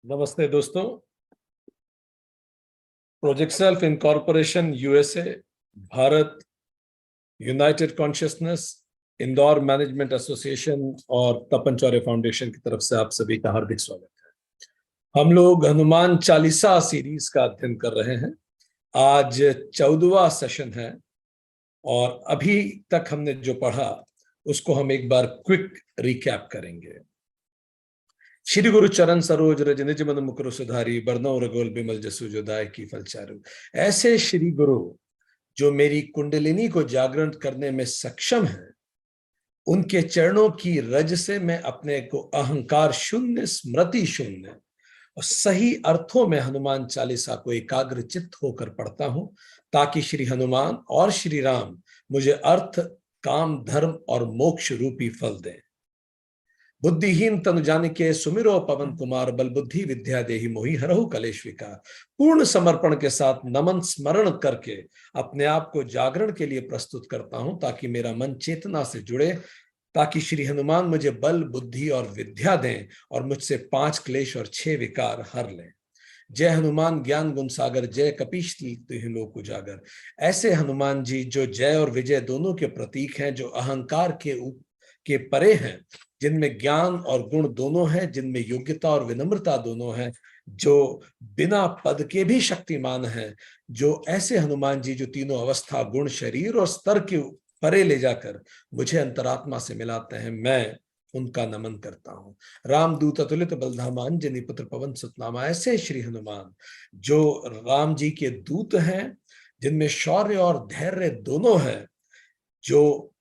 नमस्ते दोस्तों। Project self incorporation USA, Bharat, United consciousness, Indore management association और तपन चौरे फाउंडेशन की तरफ से आप सभी का हार्दिक स्वागत है। हम लोग हनुमान चालीसा सीरीज का अध्ययन कर रहे हैं। आज 14वां सेशन है और अभी तक हमने जो पढ़ा उसको हम एक बार क्विक रिकैप करेंगे। श्री गुरु चरण सरोज रज निज मन मुकुर सुधारी, बरनौ रघुल बिमल जसु जो दायकी फल चारु। ऐसे श्री गुरु जो मेरी कुंडलिनी को जागरण करने में सक्षम है, उनके चरणों की रज से मैं अपने को अहंकार शून्य, स्मृति शून्य और सही अर्थों में हनुमान चालीसा को एकाग्र चित्त होकर पढ़ता हूं, ताकि श्री हनुमान और श्री राम मुझे अर्थ, काम, धर्म और मोक्ष रूपी फल दें। बुद्धिहीन तनु जानिके सुमिरो पवन कुमार, बल बुद्धि विद्या देहि मोहि हरहु कलेश विकार। पूर्ण समर्पण के साथ नमन स्मरण करके अपने आप को जागरण के लिए प्रस्तुत करता हूं, ताकि मेरा मन चेतना से जुड़े, ताकि श्री हनुमान मुझे बल, बुद्धि और विद्या दें और मुझसे 5 क्लेश और 6 विकार हर लें। जय हनुमान ज्ञान गुण सागर, जय कपीश तिहुँ लोक उजागर। ऐसे हनुमान जी जो जय और विजय दोनों के प्रतीक हैं, जो अहंकार के परे हैं, जिनमें ज्ञान और गुण दोनों हैं, जिनमें योग्यता और विनम्रता दोनों हैं, जो बिना पद के भी शक्तिमान हैं, जो ऐसे हनुमान जी जो तीनों अवस्था, गुण, शरीर और स्तर के परे ले जाकर मुझे अंतरात्मा से मिलाते हैं, मैं उनका नमन करता हूं। रामदूत अतुलित बलधामा, अंजनी पुत्र पवन सुत नामा। ऐसे श्री हनुमान जो राम जी के दूत हैं, जिनमें शौर्य और धैर्य दोनों हैं, जो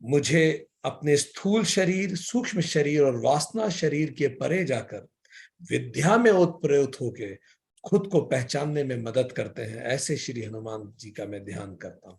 मुझे अपने स्थूल शरीर, सूक्ष्म शरीर और वासना शरीर के परे जाकर विद्या में उत्प्रेरित होकर खुद को पहचानने में मदद करते हैं। ऐसे श्री हनुमान जी का मैं ध्यान करता हूं।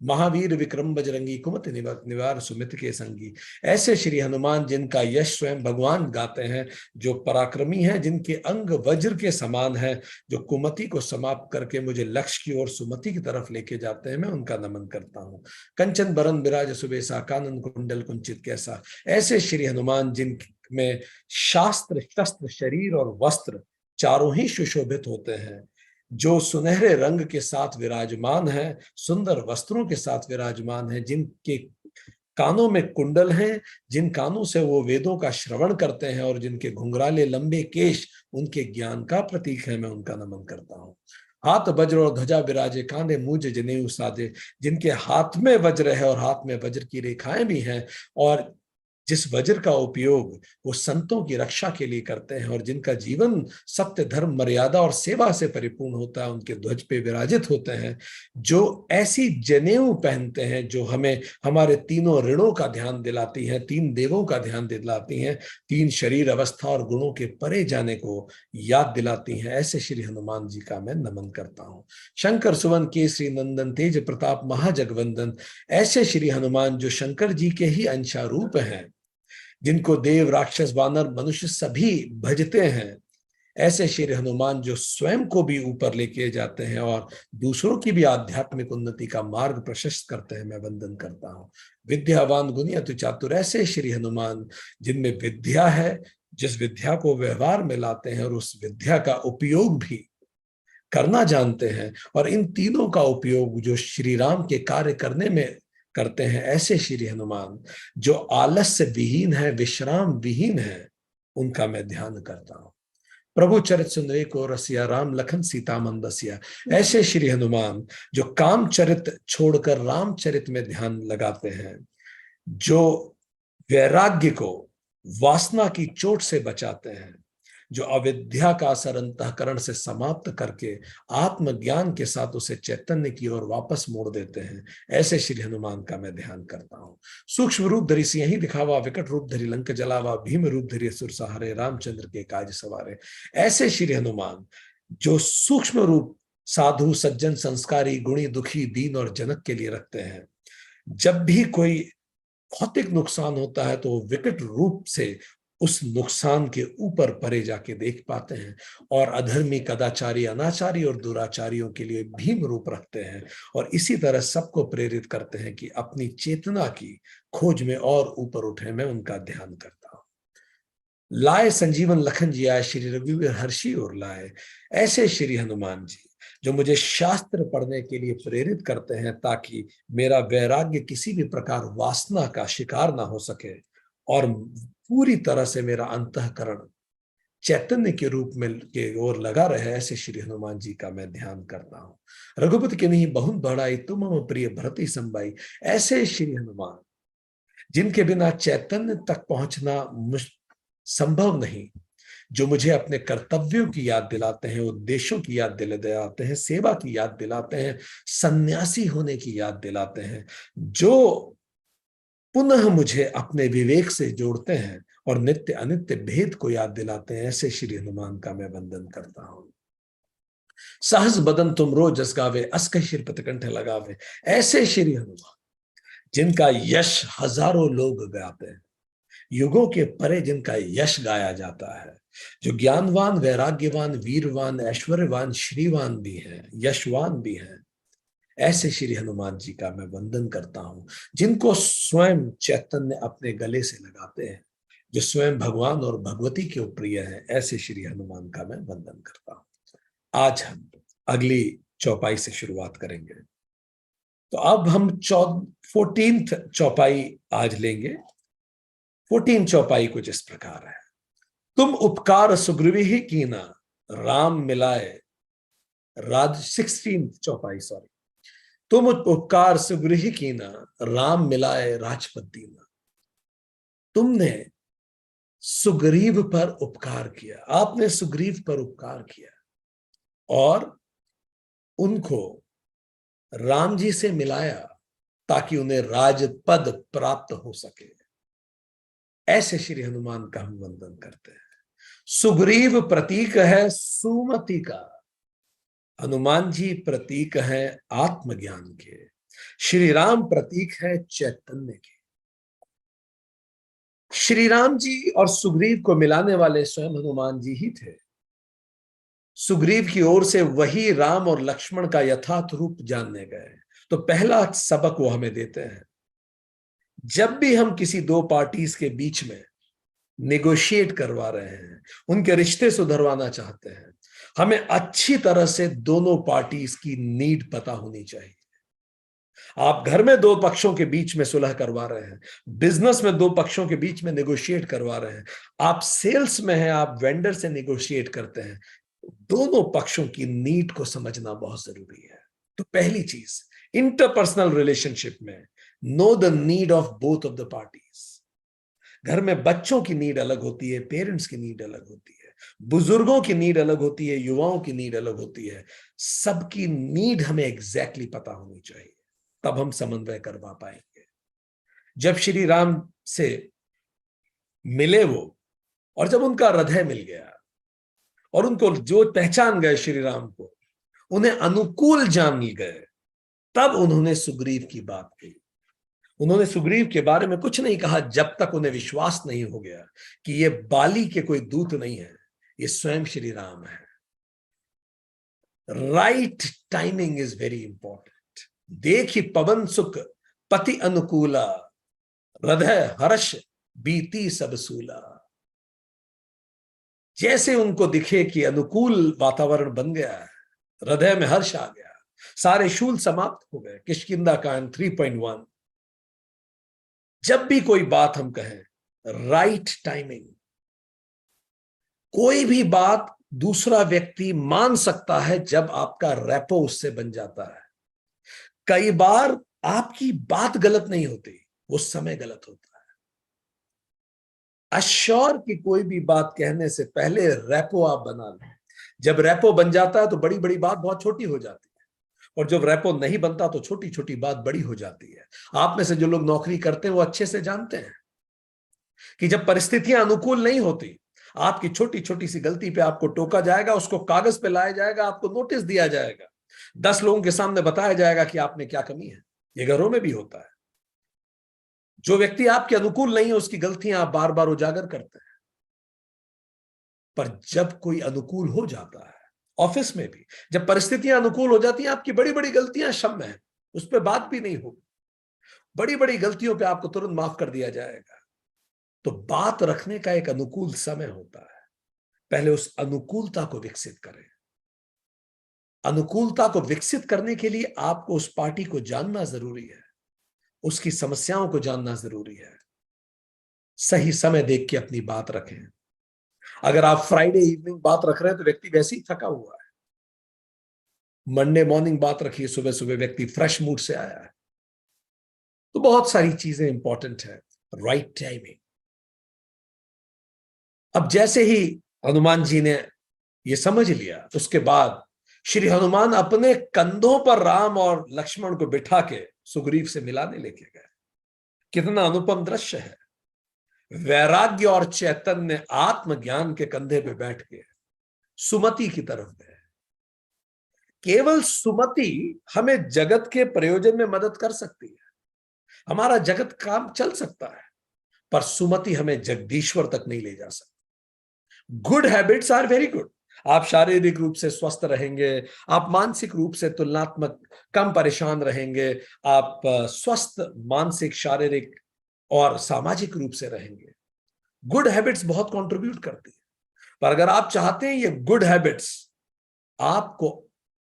महावीर विक्रम बजरंगी, कुमति निवार सुमित के संगी। ऐसे श्री हनुमान जिनका यश स्वयं भगवान गाते हैं, जो पराक्रमी हैं, जिनके अंग वज्र के समान हैं, जो कुमति को समाप्त करके मुझे लक्ष्य की ओर, सुमति की तरफ लेके जाते हैं, मैं उनका नमन करता हूँ। कंचन बरन बिराज सुबेसा, कानन कुंडल कुंचित कैसा। ऐसे श्री हनुमान जिनमें शास्त्र, शस्त्र, शरीर और वस्त्र चारों ही सुशोभित होते हैं, जो सुनहरे रंग के साथ विराजमान है, सुंदर वस्त्रों के साथ विराजमान है, जिनके कानों में कुंडल हैं, जिन कानों से वो वेदों का श्रवण करते हैं और जिनके घुंघराले लंबे केश उनके ज्ञान का प्रतीक है, मैं उनका नमन करता हूँ। हाथ वज्र और ध्वजा विराजे, कांधे मूज जनेऊ साजे। जिनके हाथ में वज्र है और हाथ में वज्र की रेखाएं भी हैं, और जिस वज्र का उपयोग वो संतों की रक्षा के लिए करते हैं, और जिनका जीवन सत्य, धर्म, मर्यादा और सेवा से परिपूर्ण होता है, उनके ध्वज पे विराजित होते हैं, जो ऐसी जनेऊ पहनते हैं जो हमें हमारे तीनों ऋणों का ध्यान दिलाती हैं, 3 देवों का ध्यान दिलाती हैं, 3 शरीर अवस्था और गुणों के परे जाने को याद दिलाती हैं। ऐसे श्री हनुमान जी का मैं नमन करता हूँ। शंकर सुवन केसरी नंदन, तेज प्रताप महाजगवंदन। ऐसे श्री हनुमान जो शंकर जी के ही अंशारूप हैं, जिनको देव, राक्षस, वानर, मनुष्य सभी भजते हैं। ऐसे श्री हनुमान जो स्वयं को भी ऊपर लेके जाते हैं और दूसरों की भी आध्यात्मिक उन्नति का मार्ग प्रशस्त करते हैं, मैं वंदन करता हूँ। विद्यावान गुणी अति चातुर। ऐसे श्री हनुमान जिनमें विद्या है, जिस विद्या को व्यवहार में लाते हैं और उस विद्या का उपयोग भी करना जानते हैं, और इन तीनों का उपयोग जो श्री राम के कार्य करने में करते हैं। ऐसे श्री हनुमान जो आलस्य विहीन है, विश्राम विहीन है, उनका मैं ध्यान करता हूं। प्रभु चरित सुनरे को रसिया, राम लखन सीता मन बसिया। ऐसे श्री हनुमान जो काम चरित छोड़कर रामचरित में ध्यान लगाते हैं, जो वैराग्य को वासना की चोट से बचाते हैं, जो अविद्या का असर अंतःकरण से समाप्त करके आत्मज्ञान के साथ उसे चैतन्य की ओर वापस मोड़ देते हैं। ऐसे श्री हनुमान का मैं ध्यान करता हूँ। सूक्ष्म रूप धरि सिंहि दिखावा, विकट रूप धरि लंक जलावा, भीम रूप धरि असुर सहारे, रामचंद्र के काज सवारे। ऐसे श्री हनुमान जो सूक्ष्म रूप साधु, सज्जन, संस्कारी, गुणी, दुखी, दीन और जनक के लिए रखते हैं। जब भी कोई भौतिक नुकसान होता है तो वो विकट रूप से उस नुकसान के ऊपर परे जाके देख पाते हैं, और अधर्मी, कदाचारी, अनाचारी और दुराचारियों के लिए भीम रूप रखते हैं, और इसी तरह सबको प्रेरित करते हैं कि अपनी चेतना की खोज में और ऊपर उठे। मैं उनका ध्यान करता हूं। लाए संजीवन लखन जी आए, श्री रघुवीर हर्षि और लाए। ऐसे श्री हनुमान जी जो मुझे शास्त्र पढ़ने के लिए प्रेरित करते हैं, ताकि मेरा वैराग्य किसी भी प्रकार वासना का शिकार ना हो सके और पूरी तरह से मेरा अंतःकरण चैतन्य के रूप में के ओर लगा रहे, ऐसे श्री हनुमान जी का मैं ध्यान करता हूँ। रघुपति के नहीं बहुत बढ़ाई, तुम हम प्रिय भरती संबाई। ऐसे श्री हनुमान जिनके बिना चैतन्य तक पहुंचना संभव नहीं, जो मुझे अपने कर्तव्यों की याद दिलाते हैं, उद्देश्यों की याद दिलाते हैं, सेवा की याद दिलाते हैं, सन्यासी होने की याद दिलाते हैं, जो पुनः मुझे अपने विवेक से जोड़ते हैं और नित्य अनित्य भेद को याद दिलाते हैं, ऐसे श्री हनुमान का मैं वंदन करता हूं। सहस बदन तुम रो जस गावे, अस कहि शिरपत कंठ लगावे। ऐसे श्री हनुमान जिनका यश हजारों लोग गाते हैं, युगों के परे जिनका यश गाया जाता है, जो ज्ञानवान, वैराग्यवान, वीरवान, ऐश्वर्यवान, श्रीवान भी हैं, यशवान भी हैं, ऐसे श्री हनुमान जी का मैं वंदन करता हूं, जिनको स्वयं चैतन्य अपने गले से लगाते हैं, जो स्वयं भगवान और भगवती के प्रिय हैं, ऐसे श्री हनुमान का मैं वंदन करता हूं। आज हम अगली चौपाई से शुरुआत करेंगे। तो अब हम 14th चौपाई आज लेंगे। 14 चौपाई कुछ इस प्रकार है। तुम उपकार सुग्रीवी ही कीना, राम मिलाए राज। 16th चौपाई, सॉरी। तुम उपकार सुग्रीवी कीना, राम मिलाए राजपद दीना। तुमने सुग्रीव पर उपकार किया, आपने सुग्रीव पर उपकार किया और उनको राम जी से मिलाया, ताकि उन्हें राजपद प्राप्त हो सके। ऐसे श्री हनुमान का हम वंदन करते हैं। सुग्रीव प्रतीक है सुमति का, हनुमान जी प्रतीक है आत्मज्ञान के, श्री राम प्रतीक है चैतन्य के। श्री राम जी और सुग्रीव को मिलाने वाले स्वयं हनुमान जी ही थे। सुग्रीव की ओर से वही राम और लक्ष्मण का यथार्थ रूप जानने गए। तो पहला सबक वो हमें देते हैं, जब भी हम किसी दो पार्टीज के बीच में नेगोशिएट करवा रहे हैं, उनके रिश्ते सुधरवाना चाहते हैं, हमें अच्छी तरह से दोनों पार्टीज की नीड पता होनी चाहिए। आप घर में दो पक्षों के बीच में सुलह करवा रहे हैं, बिजनेस में दो पक्षों के बीच में नेगोशिएट करवा रहे हैं, आप सेल्स में हैं, आप वेंडर से नेगोशिएट करते हैं, दोनों पक्षों की नीड को समझना बहुत जरूरी है। तो पहली चीज, इंटरपर्सनल रिलेशनशिप में know the need of both of the parties. घर में बच्चों की नीड अलग होती है, पेरेंट्स की नीड अलग होती है, बुजुर्गों की नीड अलग होती है, युवाओं की नीड अलग होती है। सबकी नीड हमें एग्जैक्टली पता होनी चाहिए, तब हम समन्वय करवा पाएंगे। जब श्री राम से मिले वो, और जब उनका हृदय मिल गया और उनको जो पहचान गए श्री राम को, उन्हें अनुकूल जान गए, तब उन्होंने सुग्रीव की बात कही। उन्होंने सुग्रीव के बारे में कुछ नहीं कहा जब तक उन्हें विश्वास नहीं हो गया कि ये बाली के कोई दूत नहीं है, ये स्वयं श्री राम है। Right timing is very important. देखी पवन सुख पति अनुकूला, हृदय हर्ष बीती सब सूला। जैसे उनको दिखे कि अनुकूल वातावरण बन गया है, हृदय में हर्ष आ गया, सारे शूल समाप्त हो गए। किष्किंधा कांड 3.1। जब भी कोई बात हम कहें, राइट टाइमिंग। कोई भी बात दूसरा व्यक्ति मान सकता है जब आपका रेपो उससे बन जाता है। कई बार आपकी बात गलत नहीं होती, वो समय गलत होता है। अश्योर की कोई भी बात कहने से पहले रेपो आप बना लें। जब रेपो बन जाता है तो बड़ी बड़ी बात बहुत छोटी हो जाती है, और जब रेपो नहीं बनता तो छोटी छोटी बात बड़ी हो जाती है। आप में से जो लोग नौकरी करते हैं वो अच्छे से जानते हैं कि जब परिस्थितियां अनुकूल नहीं होती, आपकी छोटी छोटी सी गलती पे आपको टोका जाएगा, उसको कागज पे लाया जाएगा, आपको नोटिस दिया जाएगा, 10 लोगों के सामने बताया जाएगा कि आप में क्या कमी है। ये घरों में भी होता है। जो व्यक्ति आपके अनुकूल नहीं है, उसकी गलतियां आप बार बार उजागर करते हैं। पर जब कोई अनुकूल हो जाता है, ऑफिस में भी जब परिस्थितियां अनुकूल हो जाती हैं, आपकी बड़ी बड़ी गलतियां क्षम्य है, उस पर बात भी नहीं होगी। बड़ी बड़ी गलतियों पे आपको तुरंत माफ कर दिया जाएगा। तो बात रखने का एक अनुकूल समय होता है। पहले उस अनुकूलता को विकसित करें। अनुकूलता को विकसित करने के लिए आपको उस पार्टी को जानना जरूरी है, उसकी समस्याओं को जानना जरूरी है। सही समय देख के अपनी बात रखें। अगर आप फ्राइडे इवनिंग बात रख रहे हैं तो व्यक्ति वैसे ही थका हुआ है। मंडे मॉर्निंग बात रखिए, सुबह सुबह व्यक्ति फ्रेश मूड से आया है। तो बहुत सारी चीजें इंपॉर्टेंट है। Right timing. अब जैसे ही हनुमान जी ने ये समझ लिया, उसके बाद श्री हनुमान अपने कंधों पर राम और लक्ष्मण को बिठा के सुग्रीव से मिलाने लेके गए। कितना अनुपम दृश्य है। वैराग्य और चैतन्य आत्मज्ञान के कंधे पे बैठ के सुमति की तरफ गए। केवल सुमति हमें जगत के प्रयोजन में मदद कर सकती है, हमारा जगत काम चल सकता है, पर सुमति हमें जगदीश्वर तक नहीं ले जा सकती। Good habits are very good. आप शारीरिक रूप से स्वस्थ रहेंगे, आप मानसिक रूप से तुलनात्मक कम परेशान रहेंगे, आप स्वस्थ मानसिक, शारीरिक और सामाजिक रूप से रहेंगे। गुड हैबिट्स बहुत कंट्रीब्यूट करती है। पर अगर आप चाहते हैं ये गुड हैबिट्स आपको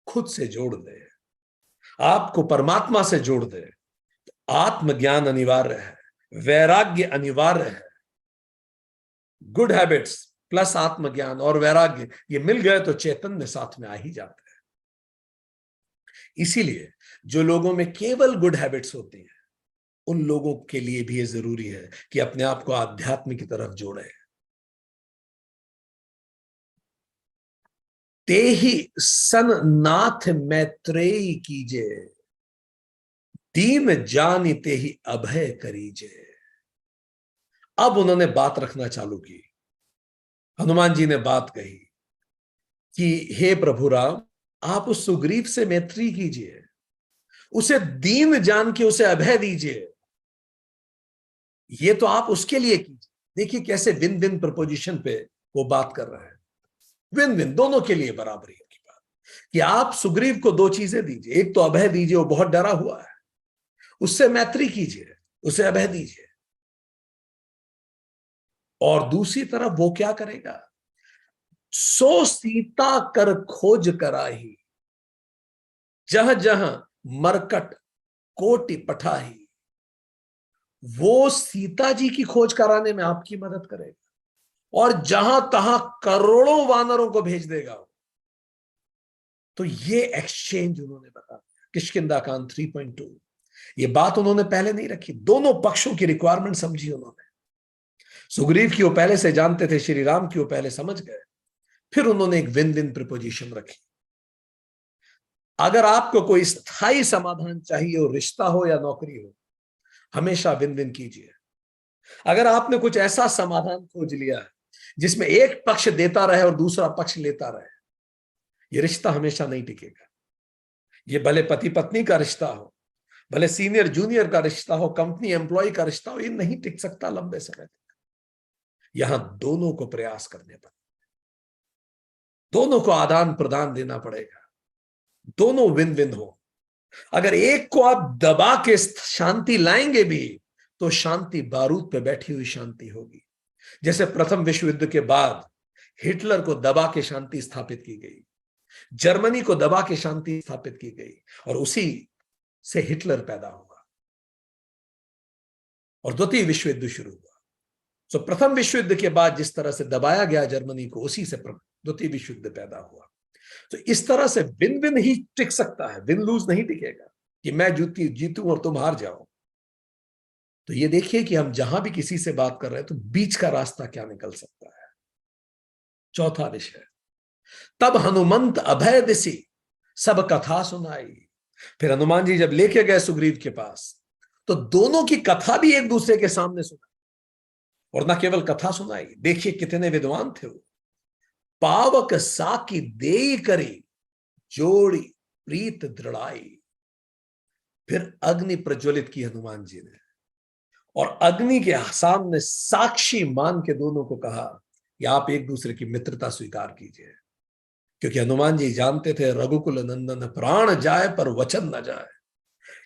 खुद से जोड़ दे, आपको परमात्मा से जोड़ दे, तो आत्मज्ञान अनिवार्य है, वैराग्य अनिवार्य है। गुड हैबिट्स प्लस आत्मज्ञान और वैराग्य ये मिल गए तो चैतन्य साथ में आ ही जाता है। इसीलिए जो लोगों में केवल गुड हैबिट्स होती हैं, उन लोगों के लिए भी ये जरूरी है कि अपने आप को आध्यात्म की तरफ जोड़े। ते ही सन नाथ मैत्रेयी कीजे, दीन जानि ते ही अभय करीजे। अब उन्होंने बात रखना चालू की। हनुमान जी ने बात कही कि हे प्रभु राम, आप उस सुग्रीव से मैत्री कीजिए, उसे दीन जान के उसे अभय दीजिए। ये तो आप उसके लिए कीजिए। देखिए कैसे विन विन प्रपोजिशन पे वो बात कर रहे हैं। विन विन, दोनों के लिए बराबरी की बात कि आप सुग्रीव को दो चीजें दीजिए। एक तो अभय दीजिए, वो बहुत डरा हुआ है, उससे मैत्री कीजिए, उसे अभय दीजिए। और दूसरी तरफ वो क्या करेगा? सो सीता कर खोज कराही, जहां जहां मरकट कोटि पठाही। वो सीता जी की खोज कराने में आपकी मदद करेगा और जहां तहां करोड़ों वानरों को भेज देगा। तो ये एक्सचेंज उन्होंने बता दिया। किष्किंधा कांड 3.2। ये बात उन्होंने पहले नहीं रखी। दोनों पक्षों की रिक्वायरमेंट समझी उन्होंने। सुग्रीव की वो पहले से जानते थे, श्री राम की वो पहले समझ गए। फिर उन्होंने एक विन विन प्रपोजिशन रखी। अगर आपको कोई स्थायी समाधान चाहिए हो, रिश्ता हो या नौकरी हो, हमेशा विन विन कीजिए। अगर आपने कुछ ऐसा समाधान खोज लिया है जिसमें एक पक्ष देता रहे और दूसरा पक्ष लेता रहे, ये रिश्ता हमेशा नहीं टिकेगा। ये भले पति पत्नी का रिश्ता हो, भले सीनियर जूनियर का रिश्ता हो, कंपनी एम्प्लॉय का रिश्ता हो, ये नहीं टिक सकता लंबे समय तक। यहां दोनों को प्रयास करने पर, दोनों को आदान प्रदान देना पड़ेगा, दोनों विन विन हो। अगर एक को आप दबा के शांति लाएंगे भी तो शांति बारूद पे बैठी हुई शांति होगी। जैसे प्रथम विश्व युद्ध के बाद हिटलर को दबा के शांति स्थापित की गई, जर्मनी को दबा के शांति स्थापित की गई, और उसी से हिटलर पैदा हुआ और द्वितीय विश्व युद्ध शुरू हुआ। तो प्रथम विश्व युद्ध के बाद जिस तरह से दबाया गया जर्मनी को, उसी से द्वितीय विश्व युद्ध पैदा हुआ। तो इस तरह से विन विन ही टिक सकता है, विन लूज नहीं टिकेगा कि मैं जीतूं और तुम हार जाओ। तो ये देखिए कि हम जहां भी किसी से बात कर रहे हैं तो बीच का रास्ता क्या निकल सकता है। चौथा विषय, तब हनुमंत अभय दिसी सब कथा सुनाई। फिर हनुमान जी जब लेके गए सुग्रीव के पास, तो दोनों की कथा भी एक दूसरे के सामने सुनाई। और न केवल कथा सुनाई, देखिए कितने विद्वान थे वो। पावक साकी देई करी, जोड़ी प्रीत दृढ़ाई। फिर अग्नि प्रज्वलित की हनुमान जी ने, और अग्नि के सामने साक्षी मान के दोनों को कहा कि आप एक दूसरे की मित्रता स्वीकार कीजिए। क्योंकि हनुमान जी जानते थे रघुकुल नंदन प्राण जाए पर वचन न जाए।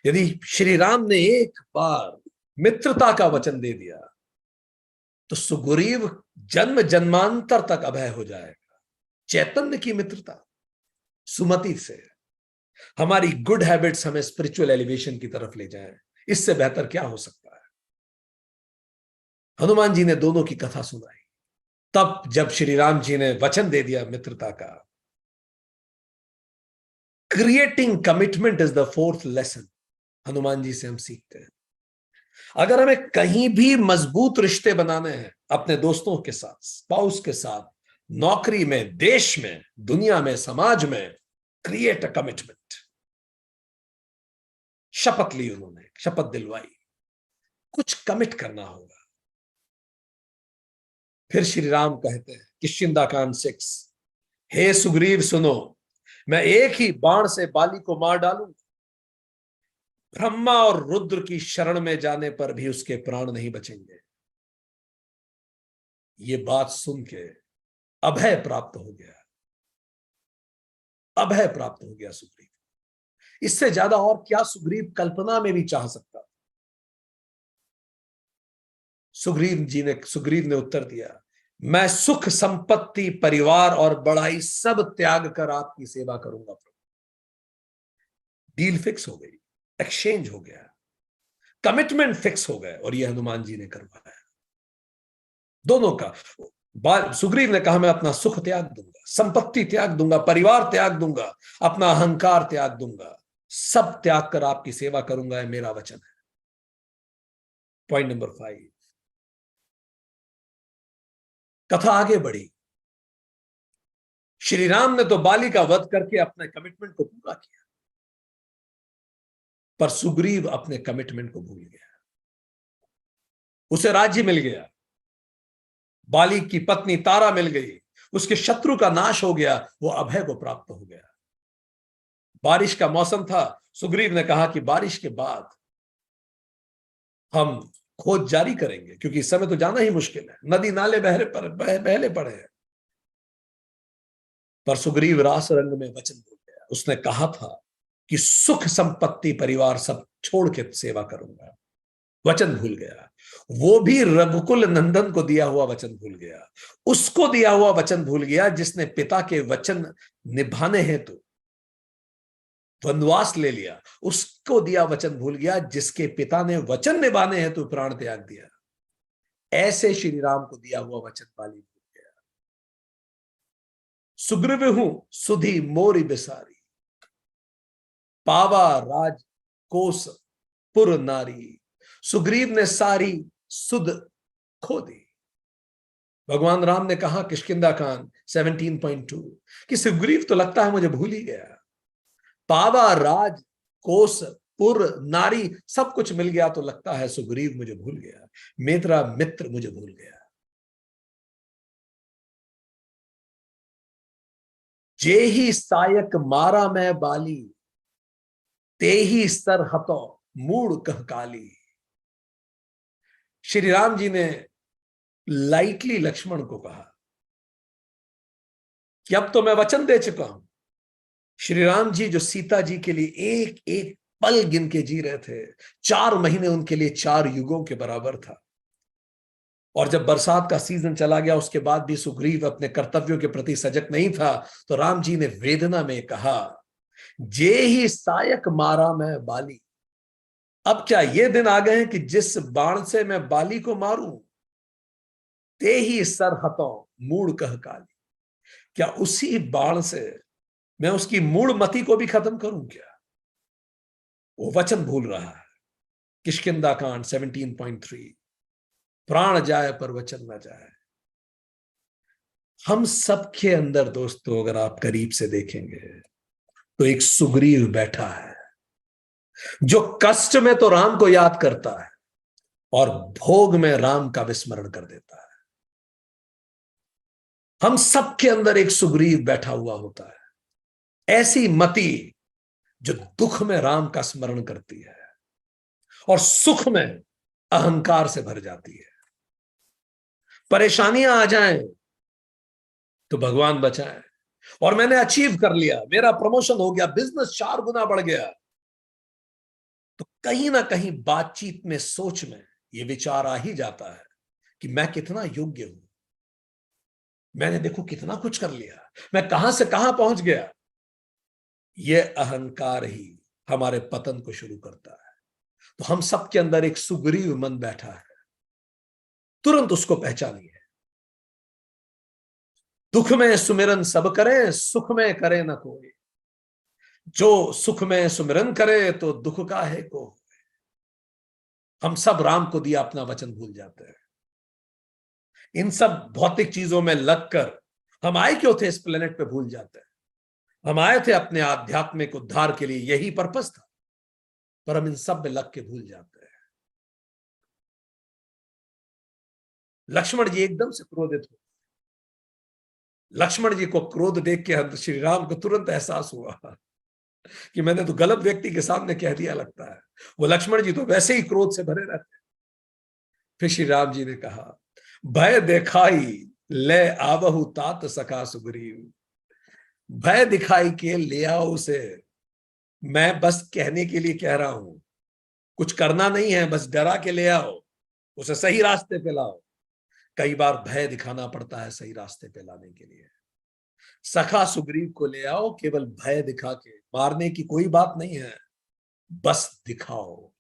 यदि श्री राम ने एक बार मित्रता का वचन दे दिया तो सुग्रीव जन्म जन्मांतर तक अभय हो जाएगा। चैतन्य की मित्रता सुमति से हमारी गुड हैबिट्स हमें स्पिरिचुअल एलिवेशन की तरफ ले जाए, इससे बेहतर क्या हो सकता है। हनुमान जी ने दोनों की कथा सुनाई। तब जब श्री राम जी ने वचन दे दिया मित्रता का, creating commitment is the fourth lesson Hanuman ji से हम सीखते हैं। अगर हमें कहीं भी मजबूत रिश्ते बनाने हैं अपने दोस्तों के साथ, स्पाउस के साथ, नौकरी में, देश में, दुनिया में, समाज में, क्रिएट अ कमिटमेंट। शपथ ली उन्होंने, शपथ दिलवाई, कुछ कमिट करना होगा। फिर श्री राम कहते हैं किष्किंधा कांड 6, हे सुग्रीव सुनो, मैं एक ही बाण से बाली को मार डालूंगा। ब्रह्मा और रुद्र की शरण में जाने पर भी उसके प्राण नहीं बचेंगे। ये बात सुन के अभय प्राप्त हो गया, अभय प्राप्त हो गया सुग्रीव। इससे ज्यादा और क्या सुग्रीव कल्पना में भी चाह सकता। सुग्रीव ने उत्तर दिया, मैं सुख संपत्ति परिवार और बड़ाई सब त्याग कर आपकी सेवा करूंगा प्रभु। डील फिक्स हो गई, एक्सचेंज हो गया, कमिटमेंट फिक्स हो गए, और ये हनुमान जी ने करवाया दोनों का। सुग्रीव ने कहा मैं अपना सुख त्याग दूंगा, संपत्ति त्याग दूंगा, परिवार त्याग दूंगा, अपना अहंकार त्याग दूंगा, सब त्याग कर आपकी सेवा करूंगा, ये मेरा वचन है। पॉइंट नंबर 5, कथा आगे बढ़ी। श्री राम ने तो बाली का वध करके अपने कमिटमेंट को पूरा किया, पर सुग्रीव अपने कमिटमेंट को भूल गया। उसे राज्य मिल गया, बाली की पत्नी तारा मिल गई, उसके शत्रु का नाश हो गया, वो अभय को प्राप्त हो गया। बारिश का मौसम था, सुग्रीव ने कहा कि बारिश के बाद हम खोज जारी करेंगे, क्योंकि इस समय तो जाना ही मुश्किल है, नदी नाले बहले पड़े हैं। पर सुग्रीव रास रंग में वचन भूल गया। उसने कहा था कि सुख संपत्ति परिवार सब छोड़ के सेवा करूंगा, वचन भूल गया। वो भी रघुकुल नंदन को दिया हुआ वचन भूल गया, उसको दिया हुआ वचन भूल गया जिसने पिता के वचन निभाने हेतु वनवास ले लिया, उसको दिया वचन भूल गया जिसके पिता ने वचन निभाने हेतु प्राण त्याग दिया। ऐसे श्री राम को दिया हुआ वचन बाली भूल गया। सुग्रीव हूं सुधी मोरी बिसारी, पावा राज कोस पुर नारी। सुग्रीव ने सारी सुध खो दी। भगवान राम ने कहा किष्किंधा कांड 17.2 कि सुग्रीव तो लगता है मुझे भूल ही गया। पावा राज कोस पुर नारी सब कुछ मिल गया तो लगता है सुग्रीव मुझे भूल गया, मेरा मित्र मुझे भूल गया। जे ही सायक मारा मैं बाली, ते ही सर हतो मूड कह काली। श्री राम जी ने लाइटली लक्ष्मण को कहा कि अब तो मैं वचन दे चुका हूं। श्री राम जी जो सीता जी के लिए एक एक पल गिन के जी रहे थे, 4 महीने उनके लिए 4 युगों के बराबर था। और जब बरसात का सीजन चला गया उसके बाद भी सुग्रीव अपने कर्तव्यों के प्रति सजग नहीं था, तो राम जी ने वेदना में कहा, जे ही सायक मारा मैं बाली। अब क्या ये दिन आ गए हैं कि जिस बाण से मैं बाली को मारूं, ते ही सर हतों मूड कह काली। क्या उसी बाण से मैं उसकी मूड मति को भी खत्म करूं क्या? वो वचन भूल रहा है। किष्किंधा कांड 17.3, प्राण जाए पर वचन न जाए। हम सबके अंदर दोस्तों अगर आप करीब से देखेंगे तो एक सुग्रीव बैठा है जो कष्ट में तो राम को याद करता है और भोग में राम का विस्मरण कर देता है। हम सबके अंदर एक सुग्रीव बैठा हुआ होता है, ऐसी मति जो दुख में राम का स्मरण करती है और सुख में अहंकार से भर जाती है। परेशानियां आ जाएं तो भगवान बचाए, और मैंने अचीव कर लिया, मेरा प्रमोशन हो गया, बिजनेस 4 गुना बढ़ गया, तो कहीं ना कहीं बातचीत में, सोच में ये विचार आ ही जाता है कि मैं कितना योग्य हूं, मैंने देखो कितना कुछ कर लिया, मैं कहां से कहां पहुंच गया। यह अहंकार ही हमारे पतन को शुरू करता है। तो हम सबके अंदर एक सुग्रीव मन बैठा है, तुरंत उसको पहचानिए। दुख में सुमिरन सब करें, सुख में करे न कोई। जो सुख में सुमिरन करे तो दुख का है को। हम सब राम को दिया अपना वचन भूल जाते हैं। इन सब भौतिक चीजों में लगकर हम आए क्यों थे इस प्लेनेट पे भूल जाते हैं। हम आए थे अपने आध्यात्मिक उद्धार के लिए, यही पर्पस था, पर हम इन सब में लग के भूल जाते हैं। लक्ष्मण जी एकदम से क्रोधित हुए। लक्ष्मण जी को क्रोध देख के श्री राम को तुरंत एहसास हुआ कि मैंने तो गलत व्यक्ति के सामने कह दिया लगता है। वो लक्ष्मण जी तो वैसे ही क्रोध से भरे रहते। फिर श्री राम जी ने कहा, भय देखाई ले आवहु तात सखा सुग्रीव। भय दिखाई के ले आओ उसे, मैं बस कहने के लिए कह रहा हूं, कुछ करना नहीं है, बस डरा के ले आओ, उसे सही रास्ते पे लाओ। कई बार भय दिखाना पड़ता है सही रास्ते पे लाने के लिए। सखा सुग्रीव को ले आओ, केवल भय दिखा के, मारने की कोई बात नहीं है, बस दिखाओ।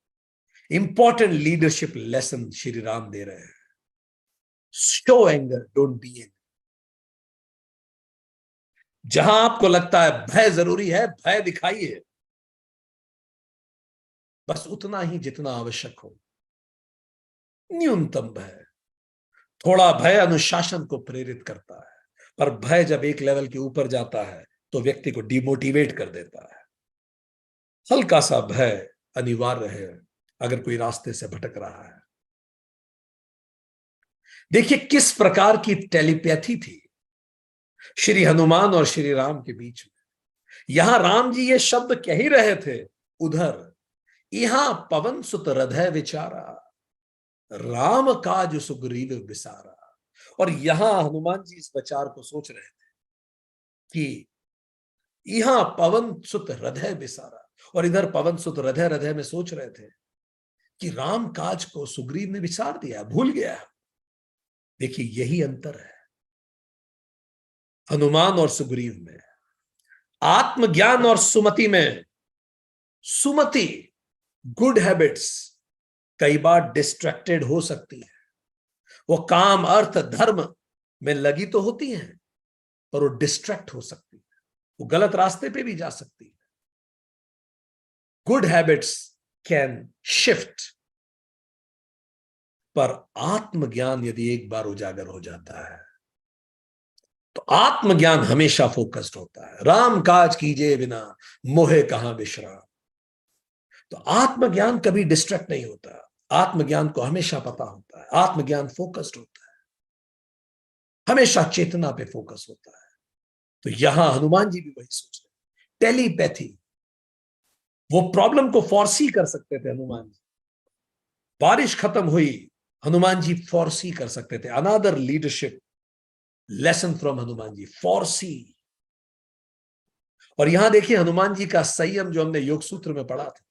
Important leadership lesson Shri Ram दे रहे हैं। Show anger, don't be anger. जहां आपको लगता है भय जरूरी है, भय दिखाइए, बस उतना ही जितना आवश्यक हो, न्यूनतम भय। थोड़ा भय अनुशासन को प्रेरित करता है, पर भय जब एक लेवल के ऊपर जाता है तो व्यक्ति को डिमोटिवेट कर देता है। हल्का सा भय अनिवार्य है अगर कोई रास्ते से भटक रहा है। देखिए किस प्रकार की टेलीपैथी थी श्री हनुमान और श्री राम के बीच में। यहां राम जी ये शब्द कह ही रहे थे, उधर यहां पवन सुत हृदय विचारा, राम काज सुग्रीव बिसारा। और यहां हनुमान जी इस विचार को सोच रहे थे कि यहां पवन सुत हृदय बिसारा, और इधर पवन सुत हृदय हृदय में सोच रहे थे कि राम काज को सुग्रीव ने विसार दिया, भूल गया। देखिए यही अंतर है हनुमान और सुग्रीव में, आत्मज्ञान और सुमति में। सुमति, गुड हैबिट्स कई बार डिस्ट्रैक्टेड हो सकती है। वो काम अर्थ धर्म में लगी तो होती हैं, पर वो डिस्ट्रैक्ट हो सकती है, वो गलत रास्ते पे भी जा सकती है। गुड हैबिट्स कैन शिफ्ट, पर आत्मज्ञान यदि एक बार उजागर हो जाता है तो आत्मज्ञान हमेशा फोकस्ड होता है। राम काज कीजिए बिना मोहे कहां विश्राम। तो आत्मज्ञान कभी डिस्ट्रैक्ट नहीं होता, आत्मज्ञान को हमेशा पता होता है, आत्मज्ञान फोकस्ड होता है, हमेशा चेतना पे फोकस होता है। तो यहां हनुमान जी भी वही सोच रहे। टेलीपैथी, वो प्रॉब्लम को फोरसी कर सकते थे हनुमान जी। बारिश खत्म हुई, हनुमान जी फोरसी कर सकते थे। Another leadership lesson from Hanuman ji, foresee. और यहां देखिए हनुमान जी का संयम जो हमने योग सूत्र में पढ़ा था,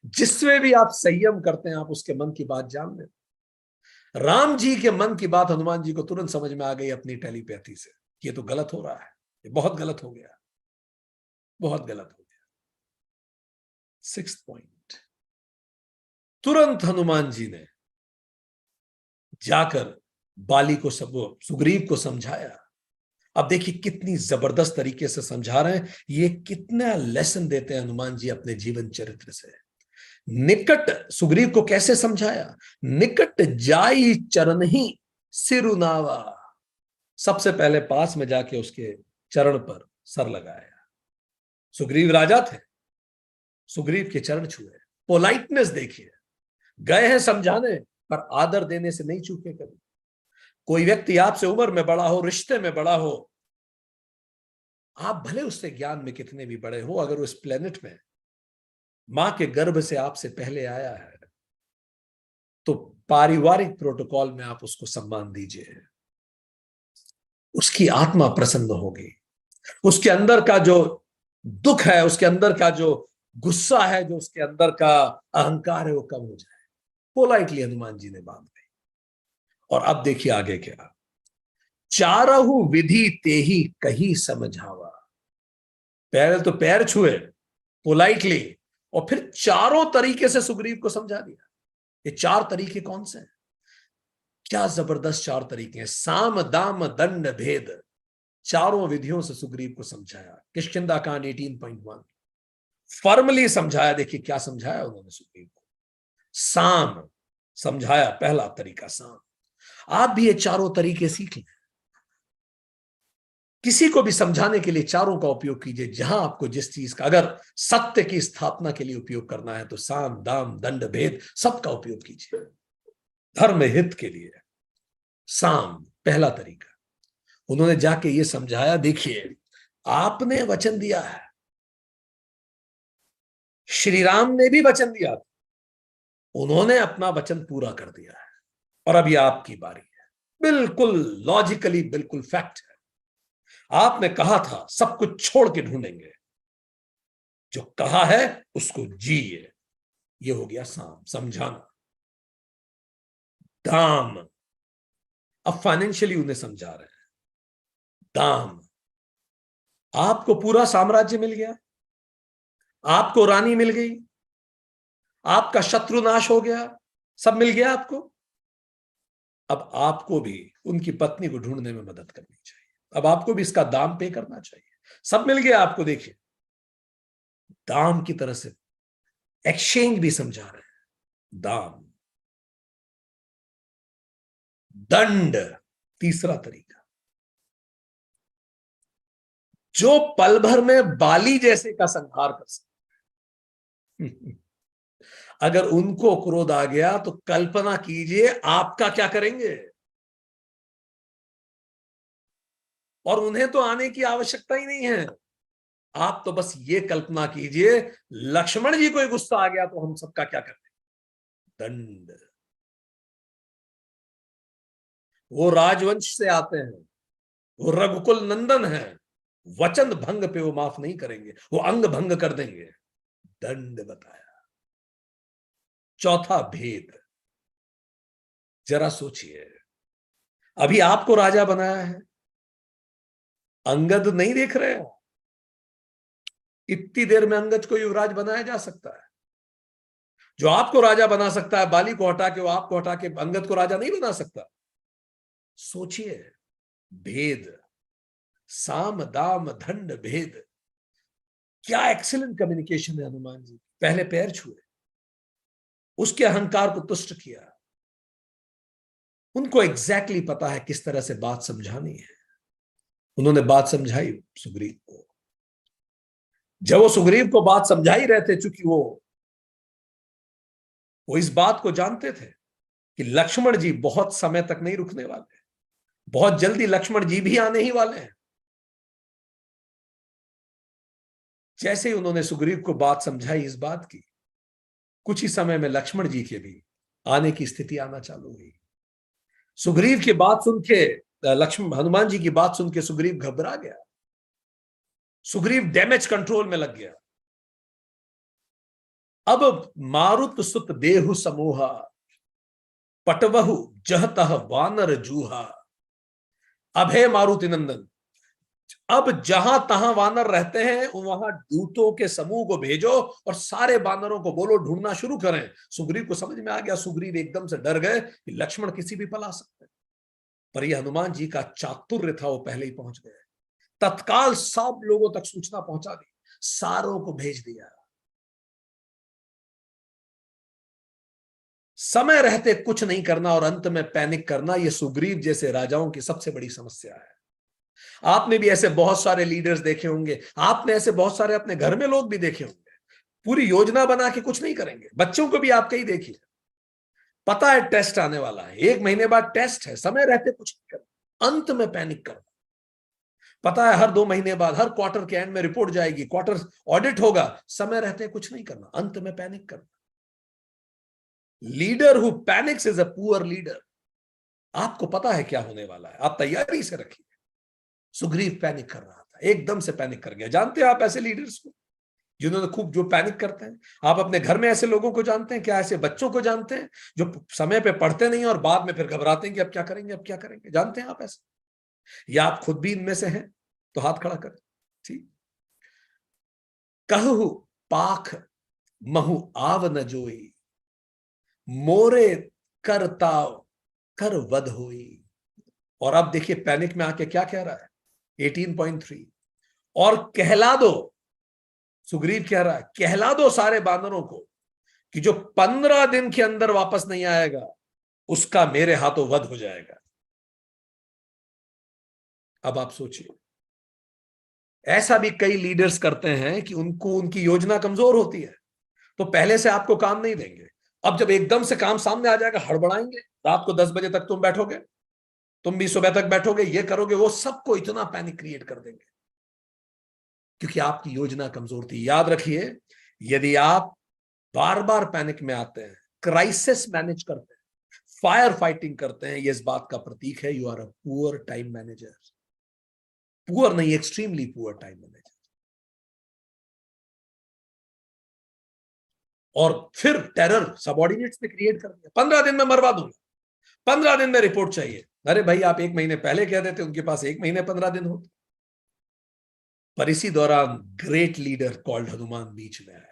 जिसमें भी आप संयम करते हैं आप उसके मन की बात जान लेते। राम जी के मन की बात हनुमान जी को तुरंत समझ में आ गई अपनी टेलीपैथी से, ये तो गलत हो रहा है, ये बहुत गलत हो गया, बहुत गलत हो गया। 6th पॉइंट, तुरंत हनुमान जी ने जाकर बाली को, सब सुग्रीव को समझाया। अब देखिए कितनी जबरदस्त तरीके से समझा रहे हैं, ये कितना लेसन देते हैं हनुमान जी अपने जीवन चरित्र से। निकट सुग्रीव को कैसे समझाया, निकट जाई चरण ही सिरुनावा। सबसे पहले पास में जाके उसके चरण पर सर लगाया। सुग्रीव राजा थे, सुग्रीव के चरण छुए, पोलाइटनेस देखिए, गए हैं समझाने पर आदर देने से नहीं चूके कभी। कोई व्यक्ति आपसे उम्र में बड़ा हो, रिश्ते में बड़ा हो, आप भले उससे ज्ञान में कितने भी बड़े हो, अगर उस प्लेनेट में मां के गर्भ से आपसे पहले आया है तो पारिवारिक प्रोटोकॉल में आप उसको सम्मान दीजिए। उसकी आत्मा प्रसन्न होगी, उसके अंदर का जो दुख है, उसके अंदर का जो गुस्सा है, जो उसके अंदर का अहंकार है, वो कम हो जाए। पोलाइटली हनुमान जी ने बात कही। और अब देखिए आगे क्या, चारहु विधि तेहि कही समझावा। पहले तो पैर छुए पोलाइटली, और फिर चारों तरीके से सुग्रीव को समझा दिया। ये चार तरीके कौन से हैं? क्या जबरदस्त चार तरीके हैं। साम दाम दंड भेद, चारों विधियों से सुग्रीव को समझाया। किष्किंधा कांड 18.1 फॉर्मली समझाया। देखिए क्या समझाया उन्होंने सुग्रीव को। साम समझाया, पहला तरीका साम। आप भी ये चारों तरीके सीख लें। किसी को भी समझाने के लिए चारों का उपयोग कीजिए। जहां आपको जिस चीज का, अगर सत्य की स्थापना के लिए उपयोग करना है तो साम दाम दंड भेद सबका उपयोग कीजिए। धर्म हित के लिए साम पहला तरीका। उन्होंने जाके ये समझाया, देखिए आपने वचन दिया है, श्री राम ने भी वचन दिया था, उन्होंने अपना वचन पूरा कर दिया है, और अभी आपकी बारी है। बिल्कुल लॉजिकली बिल्कुल फैक्ट है। आपने कहा था सब कुछ छोड़ के ढूंढेंगे, जो कहा है उसको जिए। ये हो गया साम, समझाना। दाम, अब फाइनेंशियली उन्हें समझा रहे हैं। दाम, आपको पूरा साम्राज्य मिल गया, आपको रानी मिल गई, आपका शत्रु नाश हो गया, सब मिल गया आपको। अब आपको भी उनकी पत्नी को ढूंढने में मदद करनी चाहिए। अब आपको भी इसका दाम पे करना चाहिए। सब मिल गया आपको। देखिए दाम की तरह से एक्सचेंज भी समझा रहे हैं। दाम, दंड तीसरा तरीका। जो पल भर में बाली जैसे का संहार कर सकते अगर उनको क्रोध आ गया तो कल्पना कीजिए आपका क्या करेंगे। और उन्हें तो आने की आवश्यकता ही नहीं है। आप तो बस ये कल्पना कीजिए, लक्ष्मण जी को गुस्सा आ गया तो हम सबका क्या करते। दंड, वो राजवंश से आते हैं, वो रघुकुल नंदन है, वचन भंग पे वो माफ नहीं करेंगे, वो अंग भंग कर देंगे। दंड बताया। चौथा भेद। जरा सोचिए, अभी आपको राजा बनाया है, अंगद नहीं देख रहे हो। इतनी देर में अंगद को युवराज बनाया जा सकता है। जो आपको राजा बना सकता है, बाली को हटा के, वो आपको हटा के अंगद को राजा नहीं बना सकता। सोचिए, भेद, साम दाम दंड भेद। क्या एक्सीलेंट कम्युनिकेशन है हनुमान जी। पहले पैर छुए, उसके अहंकार को तुष्ट किया। उनको एग्जैक्टली पता है किस तरह से बात समझानी है। उन्होंने बात समझाई सुग्रीव को। जब वो सुग्रीव को बात समझा ही रहे थे, चूंकि वो इस बात को जानते थे कि लक्ष्मण जी बहुत समय तक नहीं रुकने वाले, बहुत जल्दी लक्ष्मण जी भी आने ही वाले हैं। जैसे ही उन्होंने सुग्रीव को बात समझाई इस बात की, कुछ ही समय में लक्ष्मण जी के भी आने की स्थिति आना चालू हुई। सुग्रीव की बात सुन के, लक्ष्मण हनुमान जी की बात सुन के सुग्रीव घबरा गया। सुग्रीव डैमेज कंट्रोल में लग गया। अब मारुत सुत देहु समूहा, पटवहु जहतह वानर जूहा। अभय मारुति नंदन, अब जहां तहां वानर रहते हैं वहां दूतों के समूह को भेजो और सारे वानरों को बोलो ढूंढना शुरू करें। सुग्रीव को समझ में आ गया। सुग्रीव एकदम से डर गए कि लक्ष्मण किसी भी पल आ सकते हैं, पर यह हनुमान जी का चातुर्य था, वो पहले ही पहुंच गए। तत्काल सब लोगों तक सूचना पहुंचा दी, सारों को भेज दिया। समय रहते कुछ नहीं करना और अंत में पैनिक करना, यह सुग्रीव जैसे राजाओं की सबसे बड़ी समस्या है। आपने भी ऐसे बहुत सारे लीडर्स देखे होंगे, आपने ऐसे बहुत सारे अपने घर में लोग भी देखे होंगे, पूरी योजना बना के कुछ नहीं करेंगे। बच्चों को भी आप कहीं देखिए, पता है टेस्ट आने वाला है, 1 महीने बाद टेस्ट है, समय रहते कुछ नहीं करना, अंत में पैनिक करना। पता है हर 2 महीने बाद, हर क्वार्टर के एंड में रिपोर्ट जाएगी, क्वार्टर ऑडिट होगा, समय रहते कुछ नहीं करना, अंत में पैनिक करना। Leader who panics is a poor leader. आपको पता है क्या होने वाला है, आप तैयारी से रखिए। सुग्रीव पैनिक कर रहा था, एकदम से पैनिक कर गया। जानते हैं आप ऐसे लीडर्स को, जिन्होंने खूब, जो पैनिक करते हैं। आप अपने घर में ऐसे लोगों को जानते हैं क्या? ऐसे बच्चों को जानते हैं जो समय पे पढ़ते नहीं और बाद में फिर घबराते हैं कि अब क्या करेंगे, अब क्या करेंगे? जानते हैं आप ऐसे? या आप खुद भी इनमें से हैं? तो हाथ खड़ा करें। ठीक। कहु पाख महु आव न जोई, मोरे करताव कर वध होई। और अब देखिए पैनिक में आके क्या कह रहा है 18.3, और कहला दो, सुग्रीव कह रहा है कहला दो सारे बानरों को कि जो 15 दिन के अंदर वापस नहीं आएगा उसका मेरे हाथों वध हो जाएगा। अब आप सोचिए, ऐसा भी कई लीडर्स करते हैं कि उनको उनकी योजना कमजोर होती है तो पहले से आपको काम नहीं देंगे। अब जब एकदम से काम सामने आ जाएगा हड़बड़ाएंगे, रात को 10 बजे तक तुम बैठोगे, तुम भी सुबह तक बैठोगे, ये करोगे, वो सबको इतना पैनिक क्रिएट कर देंगे क्योंकि आपकी योजना कमजोर थी। याद रखिए, यदि आप बार बार पैनिक में आते हैं, क्राइसिस मैनेज करते हैं, फायर फाइटिंग करते हैं, ये इस बात का प्रतीक है you are a poor time manager. Poor नहीं, एक्सट्रीमली पुअर टाइम मैनेजर। और फिर टेरर सबऑर्डिनेट्स ने क्रिएट कर दिया, 15 दिन में मरवा दूंगा, 15 दिन में रिपोर्ट चाहिए। अरे भाई, आप 1 महीने पहले कह देते, उनके पास 1 महीने 15 दिन होते। पर इसी दौरान ग्रेट लीडर कॉल्ड हनुमान बीच में आया।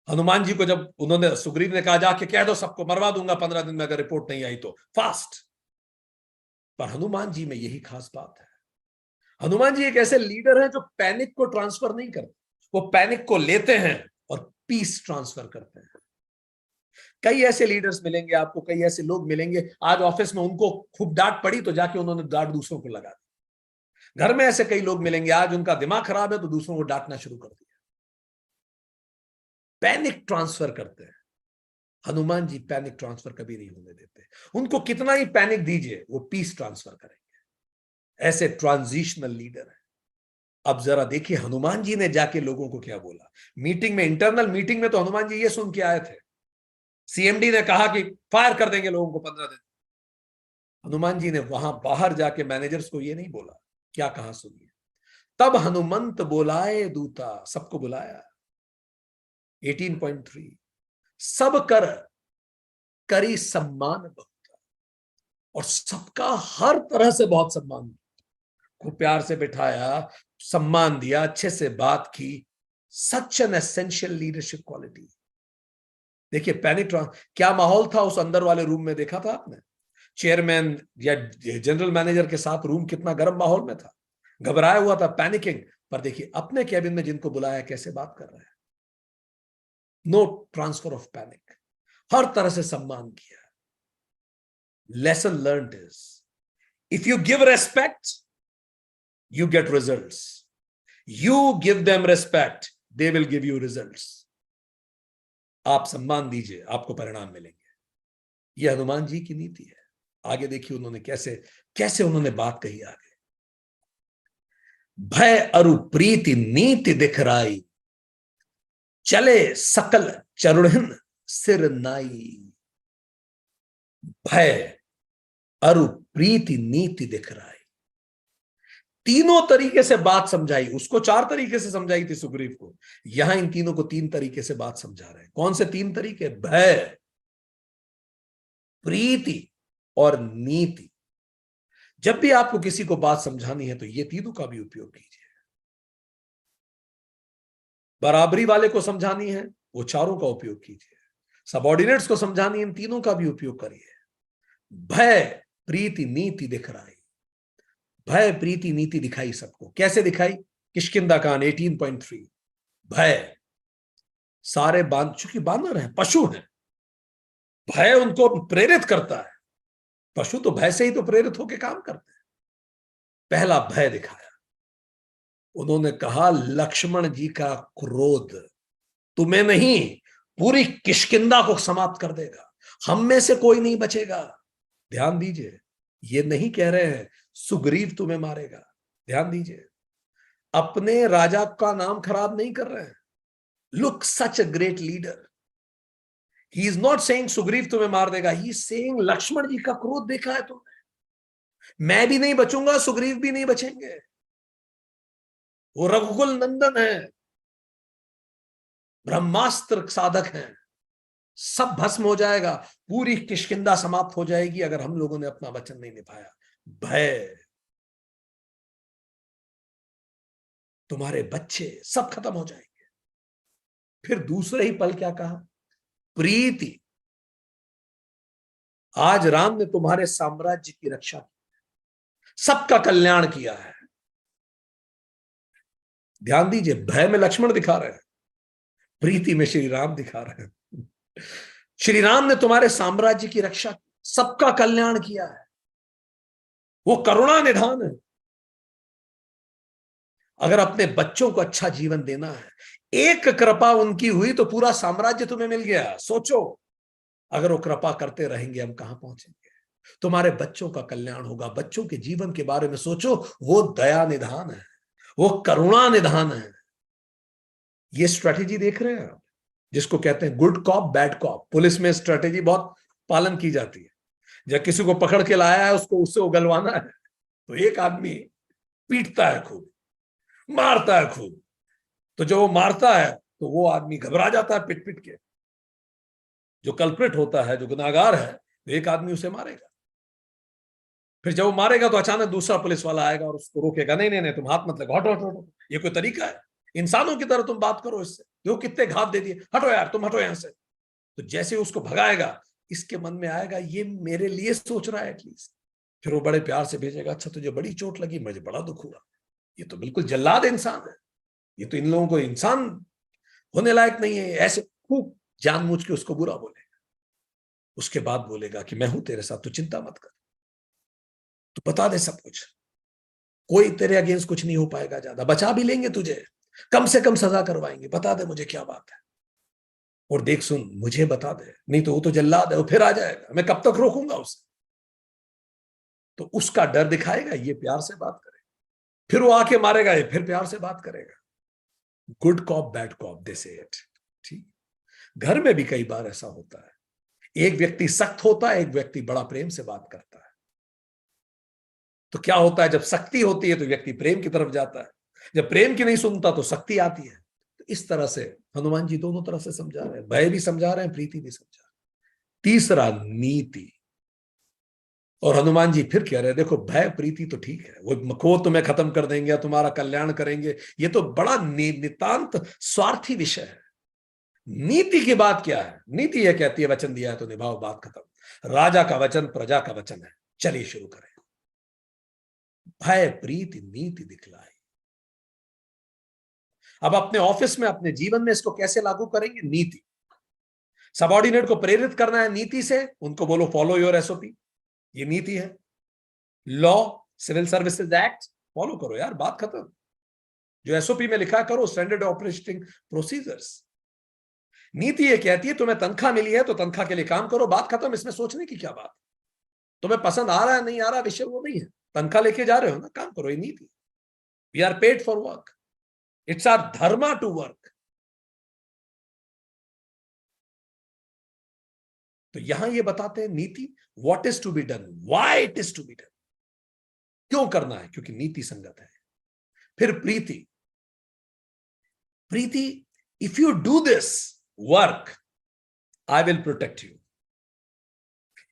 हनुमान जी को जब उन्होंने, सुग्रीव ने कहा जाके कह दो सबको मरवा दूंगा 15 दिन में अगर रिपोर्ट नहीं आई तो, फास्ट। पर हनुमान जी में यही खास बात है, हनुमान जी एक ऐसे लीडर हैं जो पैनिक को ट्रांसफर नहीं करते, वो पैनिक को लेते हैं और पीस ट्रांसफर करते हैं। कई ऐसे लीडर्स मिलेंगे आपको, कई ऐसे लोग मिलेंगे, आज ऑफिस में उनको खूब डांट पड़ी तो जाके उन्होंने डांट दूसरों को लगा दी। घर में ऐसे कई लोग मिलेंगे, आज उनका दिमाग खराब है तो दूसरों को डांटना शुरू कर दिया। पैनिक ट्रांसफर करते हैं। हनुमान जी पैनिक ट्रांसफर कभी नहीं होने देते, उनको कितना ही पैनिक दीजिए वो पीस ट्रांसफर करेंगे। ऐसे ट्रांजिशनल लीडर है। अब जरा देखिए हनुमान जी ने जाके लोगों को क्या बोला मीटिंग में, इंटरनल मीटिंग में तो हनुमान जी ये सुन के आए थे, सीएमडी ने कहा कि फायर कर देंगे लोगों को 15 दिन। हनुमान जी ने वहां बाहर जाके मैनेजर्स को ये नहीं बोला, क्या कहा सुनिए। तब हनुमंत बोलाए दूता, सबको बुलाया। 18.3, सब कर करी सम्मान बहुत, और सबका हर तरह से बहुत सम्मान, खूब प्यार से बिठाया, सम्मान दिया, अच्छे से बात की। Such an essential leadership quality. देखिए पैनिक क्या माहौल था उस अंदर वाले रूम में, देखा था आपने? चेयरमैन या जनरल मैनेजर के साथ रूम कितना गर्म माहौल में था, घबराया हुआ था, पैनिकिंग। पर देखिए अपने कैबिन में जिनको बुलाया कैसे बात कर रहे हैं, नो ट्रांसफर ऑफ पैनिक, हर तरह से सम्मान किया। Lesson learned is, if you give respect you get results, you give them respect, they will give you results। आप सम्मान दीजिए, आपको परिणाम मिलेंगे। यह हनुमान जी की नीति है। आगे देखिए उन्होंने कैसे कैसे उन्होंने बात कही आगे। भय अरु प्रीति नीति दिखराई, चले सकल चरुणिन सिर नाई। भय अरु प्रीति नीति दिखराई, तीनों तरीके से बात समझाई। उसको 4 तरीके से समझाई थी सुग्रीव को, यहां इन तीनों को 3 तरीके से बात समझा रहे हैं। कौन से 3 तरीके? भय, प्रीति और नीति। जब भी आपको किसी को बात समझानी है तो ये तीनों का भी उपयोग कीजिए। बराबरी वाले को समझानी है, वो चारों का उपयोग कीजिए। सबऑर्डिनेट्स को समझानी है, इन तीनों का भी उपयोग करिए। भय प्रीति नीति दिखराई, भय प्रीति नीति दिखाई सबको। कैसे दिखाई? किष्किंधा कांड 18.3। भय, सारे चूंकि बानर हैं, पशु हैं, भय उनको प्रेरित करता है। पशु तो भय से ही तो प्रेरित होकर काम करते हैं। पहला भय दिखाया। उन्होंने कहा लक्ष्मण जी का क्रोध तुम्हें नहीं, पूरी किष्किंधा को समाप्त कर देगा, हम में से कोई नहीं बचेगा। ध्यान दीजिए, ये नहीं कह रहे हैं सुग्रीव तुम्हें मारेगा। ध्यान दीजिए, अपने राजा का नाम खराब नहीं कर रहे हैं। Look such a great leader, he is not saying Sugriva तुम्हें मार देगा, he is saying Lakshman ji का क्रोध देखा है तुमने, मैं भी नहीं बचूंगा, सुग्रीव भी नहीं बचेंगे। वो रघुकुल नंदन है, ब्रह्मास्त्र साधक हैं, सब भस्म हो जाएगा, पूरी किष्किंधा समाप्त हो जाएगी अगर हम लोगों ने अपना वचन नहीं निभाया। भय, तुम्हारे बच्चे सब खत्म हो जाएंगे। फिर दूसरे ही पल क्या कहा? प्रीति, आज राम ने तुम्हारे साम्राज्य की रक्षा की, सबका कल्याण किया है। ध्यान दीजिए, भय में लक्ष्मण दिखा रहे हैं, प्रीति में श्री राम दिखा रहे हैं। श्री राम ने तुम्हारे साम्राज्य की रक्षा की, सबका कल्याण किया है, वो करुणा निधान है। अगर अपने बच्चों को अच्छा जीवन देना है, एक कृपा उनकी हुई तो पूरा साम्राज्य तुम्हें मिल गया। सोचो, अगर वो कृपा करते रहेंगे हम कहां पहुंचेंगे? तुम्हारे बच्चों का कल्याण होगा। बच्चों के जीवन के बारे में सोचो, वो दया निधान है, वो करुणा निधान है। ये स्ट्रेटेजी देख रहे हैं आप, जिसको कहते हैं good cop bad cop. Police में स्ट्रेटेजी बहुत पालन की जाती है। जब किसी को पकड़ के लाया है, उसको उससे उगलवाना है, तो एक आदमी पीटता है खूब, मारता है खूब। तो जब वो मारता है तो वो आदमी घबरा जाता है पिट पिट के। जो कल्प्रिट होता है, जो गुनाहगार है, तो एक आदमी उसे मारेगा। फिर जब वो मारेगा तो अचानक दूसरा पुलिस वाला आएगा और उसको रोकेगा, नहीं नहीं नहीं, तुम हाथ मत लगाओ, हटो हटो हटो। ये कोई तरीका है? इंसानों की तरह तुम बात करो इससे, देखो कितने घात दे दिए, हटो यार, तुम हटो यहां से। तो जैसे उसको भगाएगा, इसके मन में आएगा ये मेरे लिए सोच रहा है एटलीस्ट। फिर वो बड़े प्यार से भेजेगा, अच्छा तुझे बड़ी चोट लगी, मुझे बड़ा दुख हुआ, ये तो बिल्कुल जल्लाद इंसान है, ये तो इन लोगों को इंसान होने लायक नहीं है। ऐसे खूब जानबूझ के उसको बुरा बोलेगा। उसके बाद बोलेगा कि मैं हूं तेरे साथ, तू चिंता मत कर, तू बता दे सब कुछ, कोई तेरे अगेंस्ट कुछ नहीं हो पाएगा, ज्यादा बचा भी लेंगे तुझे, कम से कम सजा करवाएंगे, बता दे मुझे क्या बात है। और देख सुन, मुझे बता दे, नहीं तो वो तो जल्लाद है, वो फिर आ जाएगा, मैं कब तक रोकूंगा उसे। तो उसका डर दिखाएगा, ये प्यार से बात करेगा। फिर वो आके मारेगा, ये फिर प्यार से बात करेगा। गुड कॉप बैड कॉप, दे से इट। ठीक। घर में भी कई बार ऐसा होता है, एक व्यक्ति सख्त होता है, एक व्यक्ति बड़ा प्रेम से बात करता है। तो क्या होता है, जब सख्ती होती है तो व्यक्ति प्रेम की तरफ जाता है, जब प्रेम की नहीं सुनता तो सख्ती आती है। तो इस तरह से हनुमान जी दोनों तरह से समझा रहे हैं, भय भी समझा रहे हैं, प्रीति भी समझा रहे हैं। तीसरा, नीति। और हनुमान जी फिर कह रहे हैं, देखो भय प्रीति तो ठीक है, वो तुम्हें खत्म कर देंगे, तुम्हारा कल्याण करेंगे, ये तो बड़ा नितांत स्वार्थी विषय है। नीति की बात क्या है? नीति यह कहती है, वचन दिया है तो निभाओ, बात खत्म। राजा का वचन प्रजा का वचन है। चलिए शुरू करें। भय प्रीति नीति दिखलाई। अब अपने ऑफिस में, अपने जीवन में इसको कैसे लागू करेंगे? नीति। सबऑर्डिनेट को प्रेरित करना है नीति से, उनको बोलो फॉलो योर एसओपी, ये नीति है। Law, civil services act follow करो यार, बात खत्म। जो एसओपी में लिखा है करो, स्टैंडर्ड ऑपरेटिंग प्रोसीजर्स। नीति ये कहती है तुम्हें तनख्वाह मिली है तो तनख्वाह के लिए काम करो, बात खत्म। इसमें सोचने की क्या बात? तुम्हें पसंद आ रहा है नहीं आ रहा, विषय वो नहीं है। तनख्वाह लेके जा रहे हो ना, काम करो, ये नीति। We are paid for work, it's our dharma to work. तो यहां ये बताते हैं नीति, what is to be done, why it is to be done, क्यों करना है, क्योंकि नीति संगत है। फिर प्रीति। प्रीति, if you do this work, I will protect you.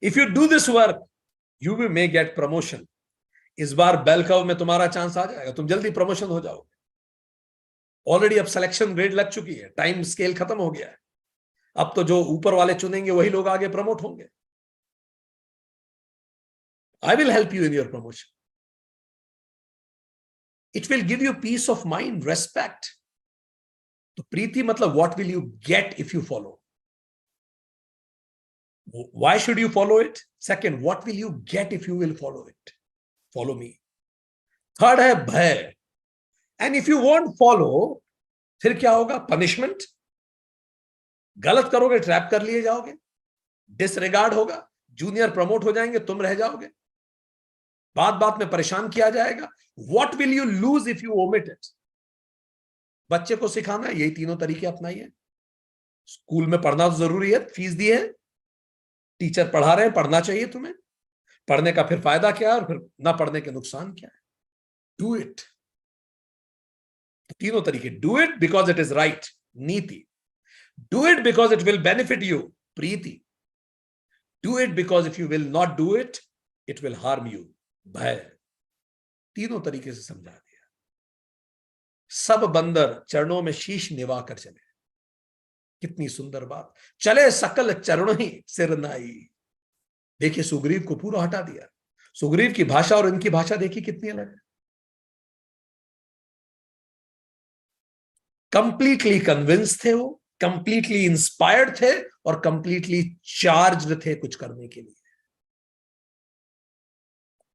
If you do this work, you will may get promotion. इस बार बेल कर्व में तुम्हारा चांस आ जाएगा, तुम जल्दी प्रमोशन हो जाओगे। ऑलरेडी अब सिलेक्शन ग्रेड लग चुकी है, टाइम स्केल खत्म हो गया है। अब तो जो ऊपर वाले चुनेंगे वही लोग आगे प्रमोट होंगे। I will help you in your promotion. It will give you peace of mind, respect. तो प्रीति मतलब what will you get if you follow? Why should you follow it? Second, what will you get if you will follow it? Follow me. Third है भय. And if you won't follow, फिर क्या होगा? Punishment. गलत करोगे, trap कर लिए जाओगे, डिसरिगार्ड होगा, जूनियर प्रमोट हो जाएंगे, तुम रह जाओगे, बात बात में परेशान किया जाएगा। What will you lose if you omit it? बच्चे को सिखाना है, यही तीनों तरीके अपनाइए। स्कूल में पढ़ना तो जरूरी है, फीस दी है, टीचर पढ़ा रहे हैं, पढ़ना चाहिए तुम्हें। पढ़ने का फिर फायदा क्या है और फिर ना पढ़ने के नुकसान क्या है? Do it. तीनों तरीके, do it because it is right, नीति। Do it because it will benefit you, प्रीति। Do it because if you will not do it, it will harm you, भय। तीनों तरीके से समझा दिया। सब बंदर चरणों में शीश निभा कर चले। कितनी सुंदर बात। चले सकल चरण ही सिर नाई। देखिए सुग्रीव को पूरा हटा दिया। सुग्रीव की भाषा और इनकी भाषा देखिए कितनी अलग है। कंप्लीटली कन्विंस थे वो, कंप्लीटली इंस्पायर्ड थे और कंप्लीटली चार्ज्ड थे कुछ करने के लिए।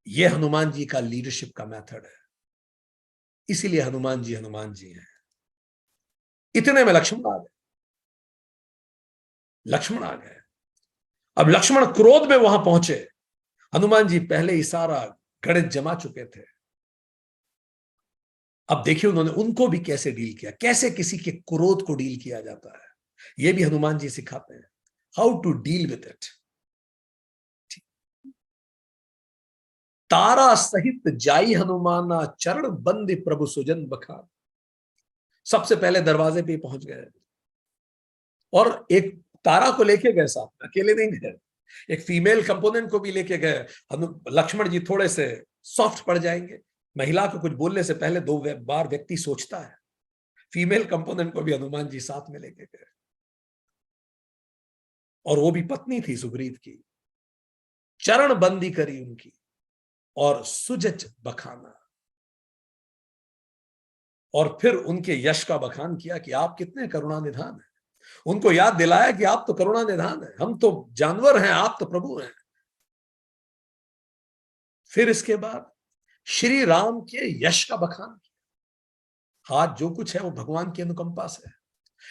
यह हनुमान जी का लीडरशिप का मेथड है। इसीलिए हनुमान जी हैं। इतने में लक्ष्मण आ गए। अब लक्ष्मण क्रोध में वहां पहुंचे। हनुमान जी पहले ही सारा गणित जमा चुके थे। अब देखिए उन्होंने उनको भी कैसे डील किया, कैसे किसी के क्रोध को डील किया जाता है। यह भी हनुमान जी सिखाते हैं, how to deal with it. तारा सहित जाई हनुमाना, चरण बंदी प्रभु सुजन बखान। सबसे पहले दरवाजे पे पहुंच गए और एक तारा को लेके गए, साथ में अकेले नहीं गए, एक फीमेल कंपोनेंट को भी लेके गए। लक्ष्मण जी थोड़े से सॉफ्ट पड़ जाएंगे। महिला को कुछ बोलने से पहले 2 बार व्यक्ति सोचता है। फीमेल कंपोनेंट को भी हनुमान जी साथ में लेके गए, और वो भी पत्नी थी सुग्रीव की। चरण बंदी करी उनकी और सुजच बखाना, और फिर उनके यश का बखान किया कि आप कितने करुणा निधान हैं। उनको याद दिलाया कि आप तो करुणा निधान हैं, हम तो जानवर हैं, आप तो प्रभु हैं। फिर इसके बाद श्री राम के यश का बखान किया। हाथ जो कुछ है वो भगवान की अनुकंपा से है।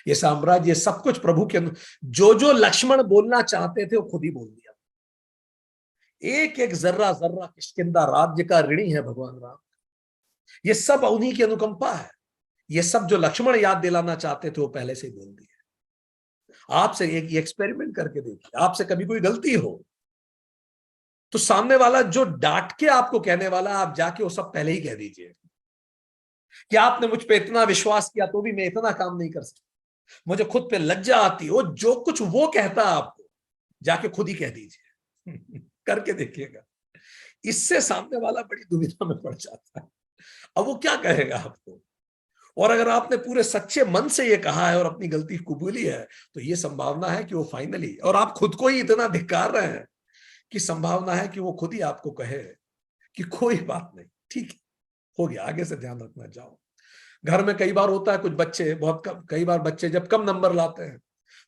ये साम्राज्य, सब कुछ प्रभु के जो लक्ष्मण बोलना चाहते थे वो खुद ही बोल दिया। एक एक जर्रा जर्रा किष्किंधा राज्य का ऋणी है भगवान राम। ये सब उन्हीं की अनुकंपा है। ये सब जो लक्ष्मण याद दिलाना चाहते थे वो पहले से ही बोल दिए। आपसे एक एक्सपेरिमेंट करके देखिए, आपसे कभी कोई गलती हो तो सामने वाला जो डांट के आपको कहने वाला, आप जाके वो सब पहले ही कह दीजिए कि आपने मुझ पे इतना विश्वास किया तो भी मैं इतना काम नहीं कर सकता, मुझे खुद पे लज्जा आती है। वो जो कुछ वो कहता है आपको, जाके खुद ही कह दीजिए। करके देखिएगा, इससे सामने वाला बड़ी दुविधा में पड़ जाता है। अब वो क्या कहेगा आपको? और अगर आपने पूरे सच्चे मन से ये कहा है और अपनी गलती कबूली है, तो ये संभावना है कि वो फाइनली, और आप खुद को ही इतना धिक्कार रहे हैं कि संभावना है कि वो खुद ही आपको कहे कि कोई बात नहीं, ठीक है, हो गया, आगे से ध्यान रखना, जाओ। घर में कई बार होता है, कुछ बच्चे बहुत कम, कई बार बच्चे जब कम नंबर लाते हैं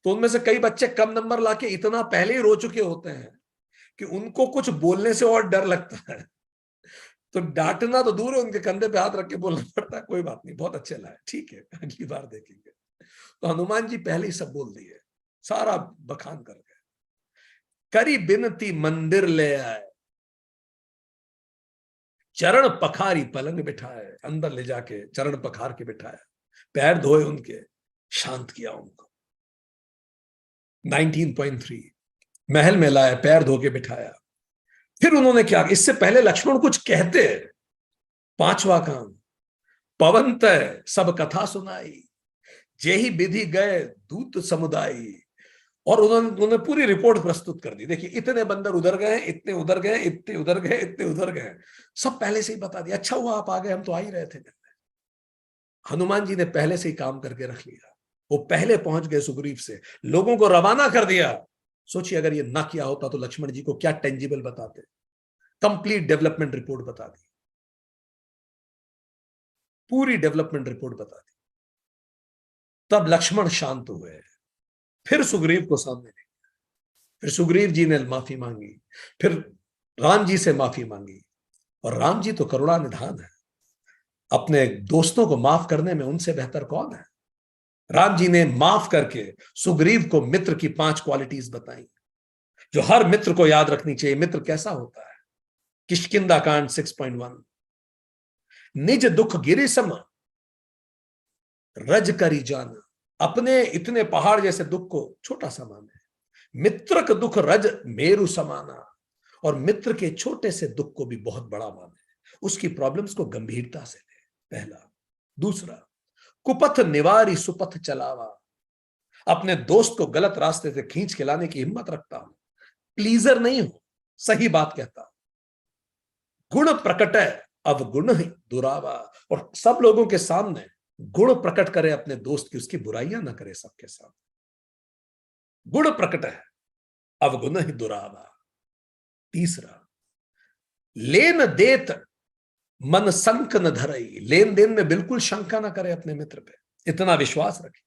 तो उनमें से कई बच्चे कम नंबर लाके इतना पहले ही रो चुके होते हैं कि उनको कुछ बोलने से और डर लगता है। तो डांटना तो दूर है, उनके कंधे पे हाथ रख के बोलना पड़ता है, कोई बात नहीं, बहुत अच्छे लाए, ठीक है, अगली बार देखेंगे। तो हनुमान जी पहले ही सब बोल दिए, सारा बखान कर गए। करी बिनती मंदिर ले आए, चरण पखारी पलंग बिठाए। अंदर ले जाके चरण पखार के बिठाया, पैर धोए उनके, शांत किया उनको। 19.3 महल में लाए, पैर धो के बिठाया। फिर उन्होंने क्या, इससे पहले लक्ष्मण कुछ कहते, 5वां काम, पवन तय सब कथा सुनाई, जेहि विधि गए दूत समुदाय। और उन्होंने पूरी रिपोर्ट प्रस्तुत कर दी। देखिए इतने बंदर उधर गए, इतने उधर गए, इतने उधर गए, इतने उधर गए, सब पहले से ही बता दिया। अच्छा हुआ आप आ गए, हम तो आ ही रहे थे। हनुमान जी ने पहले से ही काम करके रख लिया। वो पहले पहुंच गए सुग्रीव से, लोगों को रवाना कर दिया। सोचिए अगर ये ना किया होता तो लक्ष्मण जी को क्या टेंजिबल बताते, कंप्लीट डेवलपमेंट रिपोर्ट बता दी, पूरी डेवलपमेंट रिपोर्ट बता दी। तब लक्ष्मण शांत हुए, फिर सुग्रीव को सामने देखा, फिर सुग्रीव जी ने माफी मांगी, फिर राम जी से माफी मांगी। और राम जी तो करुणा निधान है, अपने दोस्तों को माफ करने में उनसे बेहतर कौन है। राम जी ने माफ करके सुग्रीव को मित्र की 5 क्वालिटीज बताई जो हर मित्र को याद रखनी चाहिए। मित्र कैसा होता है? किष्किंधा कांड 6.1, निज दुख गिरि सम रज करी जान। अपने इतने पहाड़ जैसे दुख को छोटा सा माने। मित्र का दुख रज मेरु समाना, और मित्र के छोटे से दुख को भी बहुत बड़ा माने, उसकी प्रॉब्लम्स को गंभीरता से ले, पहला। दूसरा, कुपथ निवारी सुपथ चलावा, अपने दोस्त को गलत रास्ते से खींच के लाने की हिम्मत रखता हूं, प्लीजर नहीं हूं, सही बात कहता हूं। गुण प्रकट है अवगुण ही दुरावा, और सब लोगों के सामने गुण प्रकट करे अपने दोस्त की, उसकी बुराइयां ना करे सबके सामने। गुण प्रकट है अवगुण ही दुरावा। तीसरा, लेन देत मन संक न धरई, लेन देन में बिल्कुल शंका ना करे अपने मित्र पे, इतना विश्वास रखे।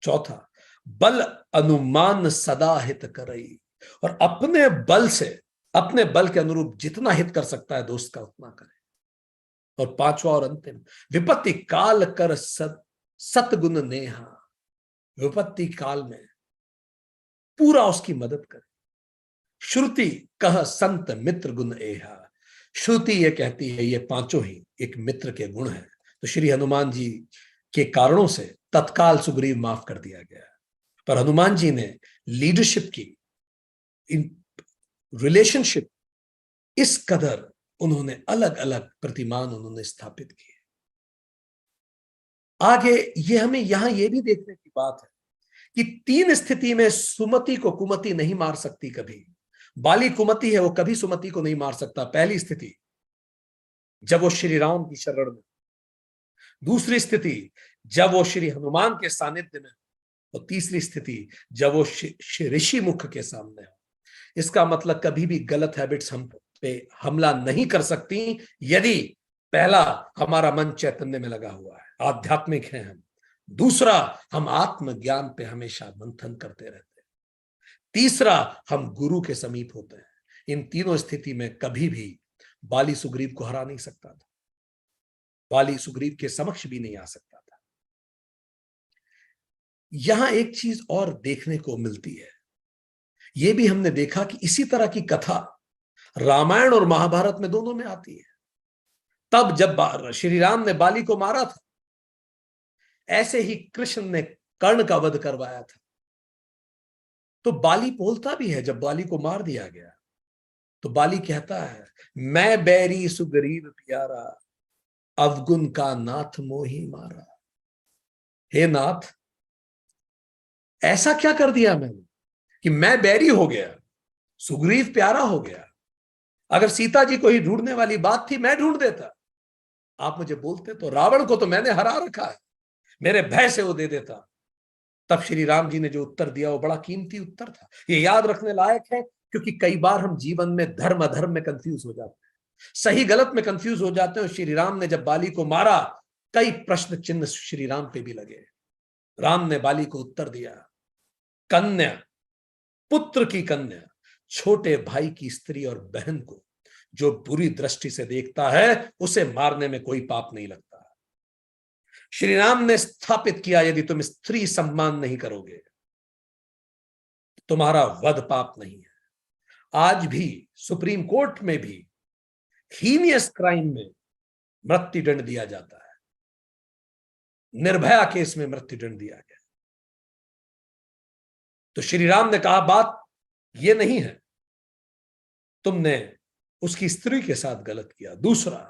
चौथा, बल अनुमान सदा हित करई, और अपने बल से, अपने बल के अनुरूप जितना हित कर सकता है दोस्त का उतना करे। और पांचवा और अंतिम, विपत्ति काल कर सतगुण नेहा, विपत्ति काल में पूरा उसकी मदद करे। श्रुति कह संत मित्र गुण एहा, श्रुति ये कहती है ये पांचों ही एक मित्र के गुण हैं। तो श्री हनुमान जी के कारणों से तत्काल सुग्रीव माफ कर दिया गया, पर हनुमान जी ने लीडरशिप की, इन रिलेशनशिप, इस कदर उन्होंने अलग अलग प्रतिमान उन्होंने स्थापित किए। आगे ये हमें यहां ये भी देखने की बात है कि तीन स्थिति में सुमति को कुमति नहीं मार सकती कभी। बाली कुमति है, वो कभी सुमति को नहीं मार सकता। पहली स्थिति जब वो श्री राम की शरण में, दूसरी स्थिति जब वो श्री हनुमान के सानिध्य में, और तीसरी स्थिति जब वो ऋषि मुख के सामने हो। इसका मतलब कभी भी गलत हैबिट्स हम पे हमला नहीं कर सकती यदि पहला, हमारा मन चैतन्य में लगा हुआ है, आध्यात्मिक है हम। दूसरा, हम आत्मज्ञान पे हमेशा मंथन करते रहते हैं। तीसरा, हम गुरु के समीप होते हैं। इन तीनों स्थिति में कभी भी बाली सुग्रीव को हरा नहीं सकता था, बाली सुग्रीव के समक्ष भी नहीं आ सकता था। यहां एक चीज और देखने को मिलती है, यह भी हमने देखा कि इसी तरह की कथा रामायण और महाभारत में दोनों में आती है। तब जब श्री राम ने बाली को मारा था, ऐसे ही कृष्ण ने कर्ण का वध करवाया था। तो बाली बोलता भी है, जब बाली को मार दिया गया तो बाली कहता है, मैं बैरी सुग्रीव प्यारा, अवगुण का नाथ मोही मारा। हे नाथ, ऐसा क्या कर दिया मैंने कि मैं बैरी हो गया, सुग्रीव प्यारा हो गया? अगर सीता जी को ही ढूंढने वाली बात थी, मैं ढूंढ देता, आप मुझे बोलते तो। रावण को तो मैंने हरा रखा है, मेरे भय से वो दे देता। तब श्री राम जी ने जो उत्तर दिया वो बड़ा कीमती उत्तर था। ये याद रखने लायक है, क्योंकि कई बार हम जीवन में धर्म अधर्म में कंफ्यूज हो जाते हैं, सही गलत में कंफ्यूज हो जाते हैं। श्री राम ने जब बाली को मारा, कई प्रश्न चिन्ह श्री राम पे भी लगे। राम ने बाली को उत्तर दिया, कन्या, पुत्र की कन्या, छोटे भाई की स्त्री और बहन को जो बुरी दृष्टि से देखता है, उसे मारने में कोई पाप नहीं लगता। श्री राम ने स्थापित किया, यदि तुम स्त्री सम्मान नहीं करोगे, तुम्हारा वध पाप नहीं है। आज भी सुप्रीम कोर्ट में भी हीनियस क्राइम में मृत्युदंड दिया जाता है। निर्भया केस में मृत्युदंड दिया गया। तो श्री राम ने कहा, बात यह नहीं है, तुमने उसकी स्त्री के साथ गलत किया। दूसरा,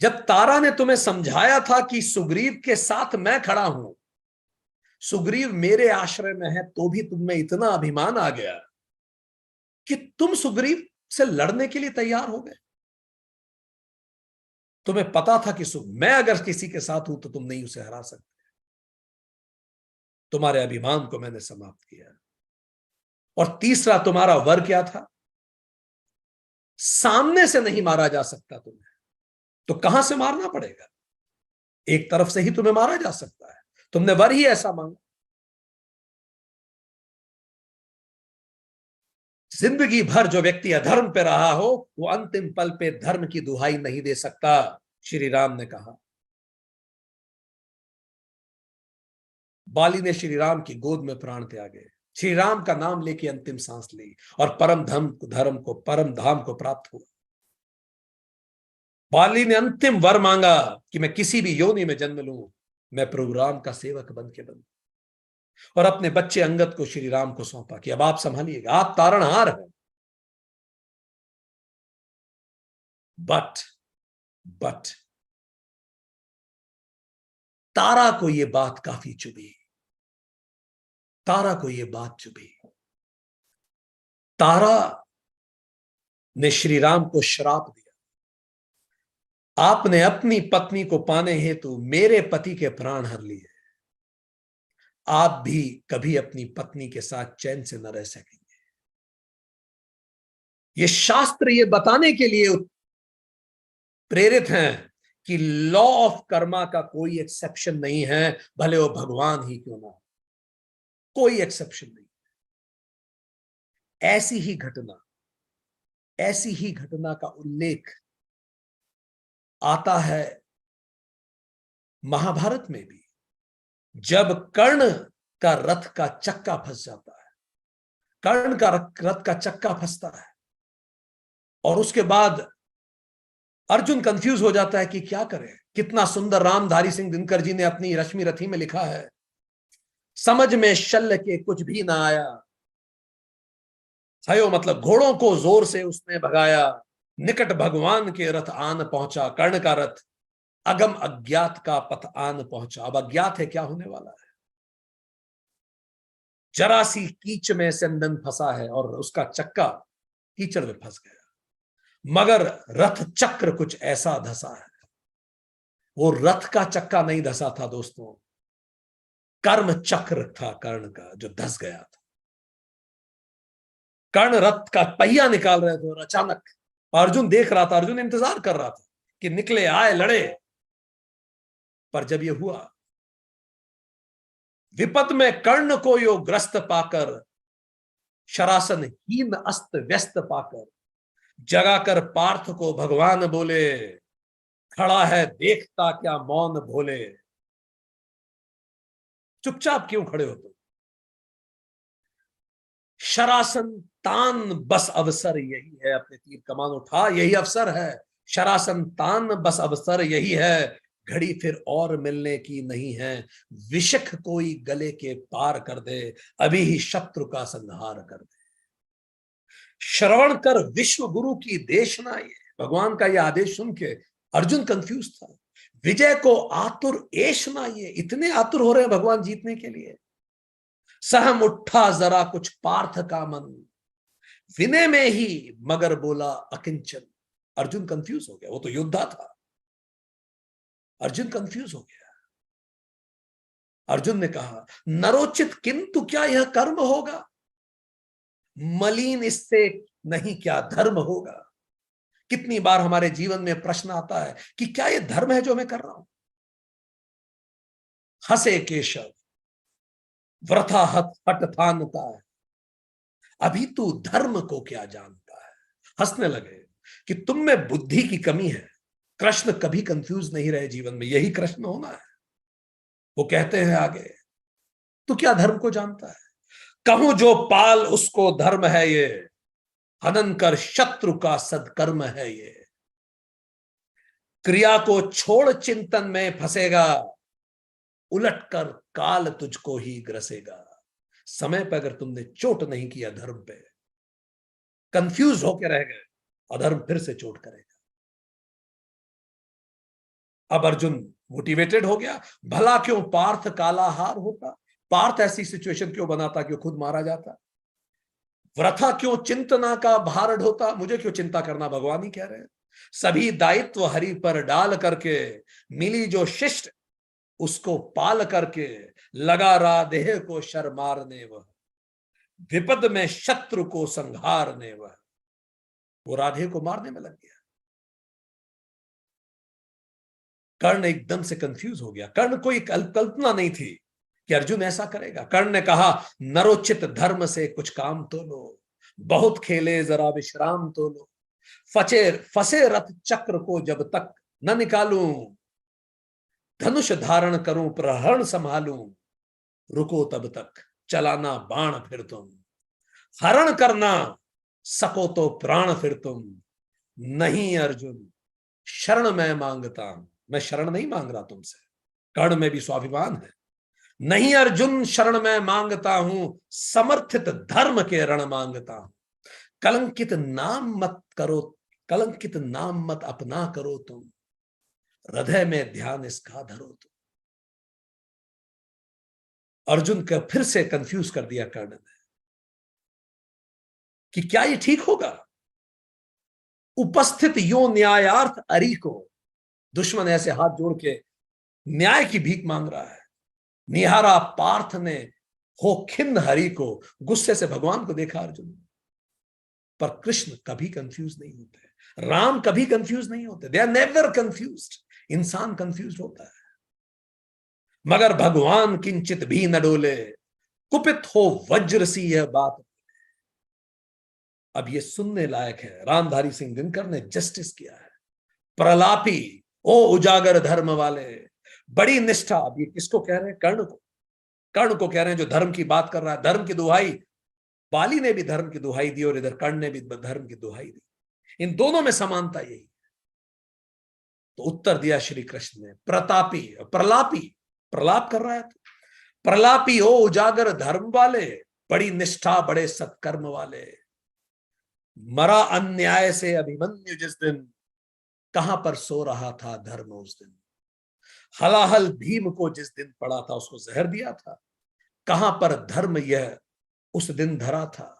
जब तारा ने तुम्हें समझाया था कि सुग्रीव के साथ मैं खड़ा हूं, सुग्रीव मेरे आश्रय में है, तो भी तुम में इतना अभिमान आ गया कि तुम सुग्रीव से लड़ने के लिए तैयार हो गए। तुम्हें पता था कि मैं अगर किसी के साथ हूं तो तुम नहीं उसे हरा सकते। तुम्हारे अभिमान को मैंने समाप्त किया। और तीसरा, तुम्हारा वर क्या था? सामने से नहीं मारा जा सकता तुम्हें, तो कहां से मारना पड़ेगा? एक तरफ से ही तुम्हें मारा जा सकता है, तुमने वर ही ऐसा मांगा। जिंदगी भर जो व्यक्ति अधर्म पे रहा हो, वो अंतिम पल पे धर्म की दुहाई नहीं दे सकता, श्री राम ने कहा। बाली ने श्री राम की गोद में प्राण त्यागे, श्री राम का नाम लेके अंतिम सांस ली, और परम धाम को प्राप्त हुआ। बाली ने अंतिम वर मांगा कि मैं किसी भी योनि में जन्म लूं, मैं प्रभु राम का सेवक बन के बनूं। और अपने बच्चे अंगद को श्री राम को सौंपा कि अब आप संभालिएगा, आप तारणहार हैं। बट तारा को ये बात काफी चुभी, तारा को ये बात चुभी। तारा ने श्री राम को श्राप दिया, आपने अपनी पत्नी को पाने हेतु मेरे पति के प्राण हर लिए, आप भी कभी अपनी पत्नी के साथ चैन से न रह सकेंगे। ये शास्त्र ये बताने के लिए प्रेरित हैं कि लॉ ऑफ कर्मा का कोई एक्सेप्शन नहीं है, भले वो भगवान ही क्यों ना हो, कोई एक्सेप्शन नहीं। ऐसी ही घटना का उल्लेख आता है महाभारत में भी, जब कर्ण का रथ का चक्का फंस जाता है, कर्ण का रथ का चक्का फंसता है और उसके बाद अर्जुन कंफ्यूज हो जाता है कि क्या करें। कितना सुंदर रामधारी सिंह दिनकर जी ने अपनी रश्मि रथी में लिखा है, समझ में शल्य के कुछ भी ना आया, हयो मतलब घोड़ों को जोर से उसने भगाया, निकट भगवान के रथ आन पहुंचा, कर्ण का रथ अगम अज्ञात का पथ आन पहुंचा। अब अज्ञात है क्या होने वाला है, जरा सी कीच में चंदन फंसा है और उसका चक्का कीचड़ में फंस गया, मगर रथ चक्र कुछ ऐसा धसा है। वो रथ का चक्का नहीं धसा था दोस्तों, कर्म चक्र था कर्ण का जो धस गया था। कर्ण रथ का पहिया निकाल रहे थे और अचानक अर्जुन देख रहा था, अर्जुन इंतजार कर रहा था कि निकले आए लड़े, पर जब ये हुआ, विपद में कर्ण को यो ग्रस्त पाकर, शरासन हीन अस्त व्यस्त पाकर, जगाकर पार्थ को भगवान बोले, खड़ा है देखता क्या मौन भोले। चुपचाप क्यों खड़े हो तुम, शरासन तान बस अवसर यही है, अपने तीर कमान उठा यही अवसर है, शरासन तान बस अवसर यही है, घड़ी फिर और मिलने की नहीं है, विषख कोई गले के पार कर दे, अभी ही शत्रु का संहार कर दे। श्रवण कर विश्व गुरु की देशना, ये भगवान का यह आदेश सुन के अर्जुन कंफ्यूज था। विजय को आतुर ऐशना, ये इतने आतुर हो रहे हैं भगवान जीतने के लिए। सहम उठा जरा कुछ पार्थ का मन, विनय में ही मगर बोला अकिंचन। अर्जुन कंफ्यूज हो गया, वो तो योद्धा था, अर्जुन कंफ्यूज हो गया। अर्जुन ने कहा, नरोचित किंतु क्या यह कर्म होगा, मलिन इससे नहीं क्या धर्म होगा। कितनी बार हमारे जीवन में प्रश्न आता है कि क्या यह धर्म है जो मैं कर रहा हूं। हंसे केशव व्रथा हट थानता है, अभी तू धर्म को क्या जानता है। हंसने लगे कि तुम में बुद्धि की कमी है। कृष्ण कभी कंफ्यूज नहीं रहे जीवन में, यही कृष्ण होना है। वो कहते हैं आगे, तू क्या धर्म को जानता है, कहूं जो पाल उसको धर्म है ये, हनन कर शत्रु का सदकर्म है ये। क्रिया को छोड़ चिंतन में फंसेगा, उलटकर काल तुझको ही ग्रसेगा। समय पर अगर तुमने चोट नहीं किया धर्म पे, कंफ्यूज होकर रह गए, अधर्म फिर से चोट करेगा। अब अर्जुन मोटिवेटेड हो गया, भला क्यों पार्थ कालाहार होता, पार्थ ऐसी सिचुएशन क्यों बनाता कि खुद मारा जाता। व्रथा क्यों चिंतना का भार ढोता, मुझे क्यों चिंता करना, भगवान ही कह रहे हैं। सभी दायित्व हरि पर डाल करके, मिली जो शिष्ट उसको पाल करके, लगा राधे को शर मारने वह, विपद में शत्रु को संहारने वह। वो राधे को मारने में लग गया। कर्ण एकदम से कंफ्यूज हो गया। कर्ण को एक कल्पना नहीं थी कि अर्जुन ऐसा करेगा। कर्ण ने कहा, नरोचित धर्म से कुछ काम तो लो, बहुत खेले जरा विश्राम तो लो, फसे रथ चक्र को जब तक न निकालूं, धनुष धारण करूं प्रहरण संभालूं, रुको तब तक चलाना बाण फिर तुम, हरण करना सको तो प्राण फिर तुम। नहीं अर्जुन शरण मैं मांगता हूं, मैं शरण नहीं मांग रहा तुमसे। कर्ण में भी स्वाभिमान है। नहीं अर्जुन शरण मैं मांगता हूं, समर्थित धर्म के रण मांगता हूं। कलंकित नाम मत करो, कलंकित नाम मत अपना करो तुम, हृदय में ध्यान इसका धरो तुम। अर्जुन का फिर से कंफ्यूज कर दिया कर्ण ने कि क्या ये ठीक होगा। उपस्थित यो न्यायार्थ अरि को, दुश्मन ऐसे हाथ जोड़ के न्याय की भीख मांग रहा है। निहारा पार्थ ने हो खिन्न हरि को, गुस्से से भगवान को देखा अर्जुन। पर कृष्ण कभी कंफ्यूज नहीं होते, राम कभी कंफ्यूज नहीं होते, दे आर नेवर कंफ्यूज्ड। इंसान कंफ्यूज होता है, मगर भगवान किंचित भी न डोले, कुपित हो वज्र सी यह बात। अब ये सुनने लायक है, रामधारी सिंह दिनकर ने जस्टिस किया है। प्रलापी ओ उजागर धर्म वाले, बड़ी निष्ठा। अब ये किसको कह रहे हैं? कर्ण को। कर्ण को कह रहे हैं जो धर्म की बात कर रहा है, धर्म की दुहाई। बाली ने भी धर्म की दुहाई दी और इधर कर्ण ने भी धर्म की दुहाई दी। इन दोनों में समानता यही है। तो उत्तर दिया श्री कृष्ण ने, प्रतापी, प्रलापी, प्रलाप कर रहा है तो प्रलापी हो उजागर धर्म वाले, बड़ी निष्ठा बड़े सत्कर्म वाले। मरा अन्याय से अभिमन्यु जिस दिन, कहां पर सो रहा था धर्म उस दिन। हलाहल भीम को जिस दिन पड़ा था, उसको जहर दिया था, कहां पर धर्म यह उस दिन धरा था।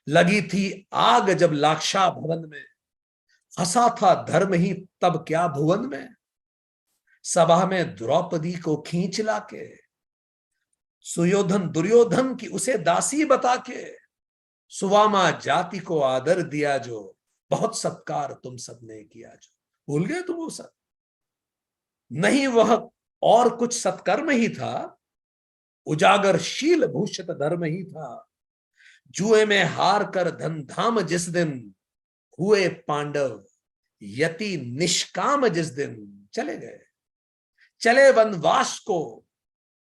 लगी थी आग जब लाक्षा भवन में, हंसा था धर्म ही तब क्या भुवन में। सभा में द्रौपदी को खींच लाके, सुयोधन दुर्योधन की उसे दासी बता के, सुवामा जाति को आदर दिया जो, बहुत सत्कार तुम सबने किया जो। भूल गए तुम वो सब? नहीं वह और कुछ सत्कर्म ही था, उजागर शील भूषित धर्म ही था। जुए में हार कर धन धाम जिस दिन, हुए पांडव यति निष्काम जिस दिन। चले गए, चले वनवास को,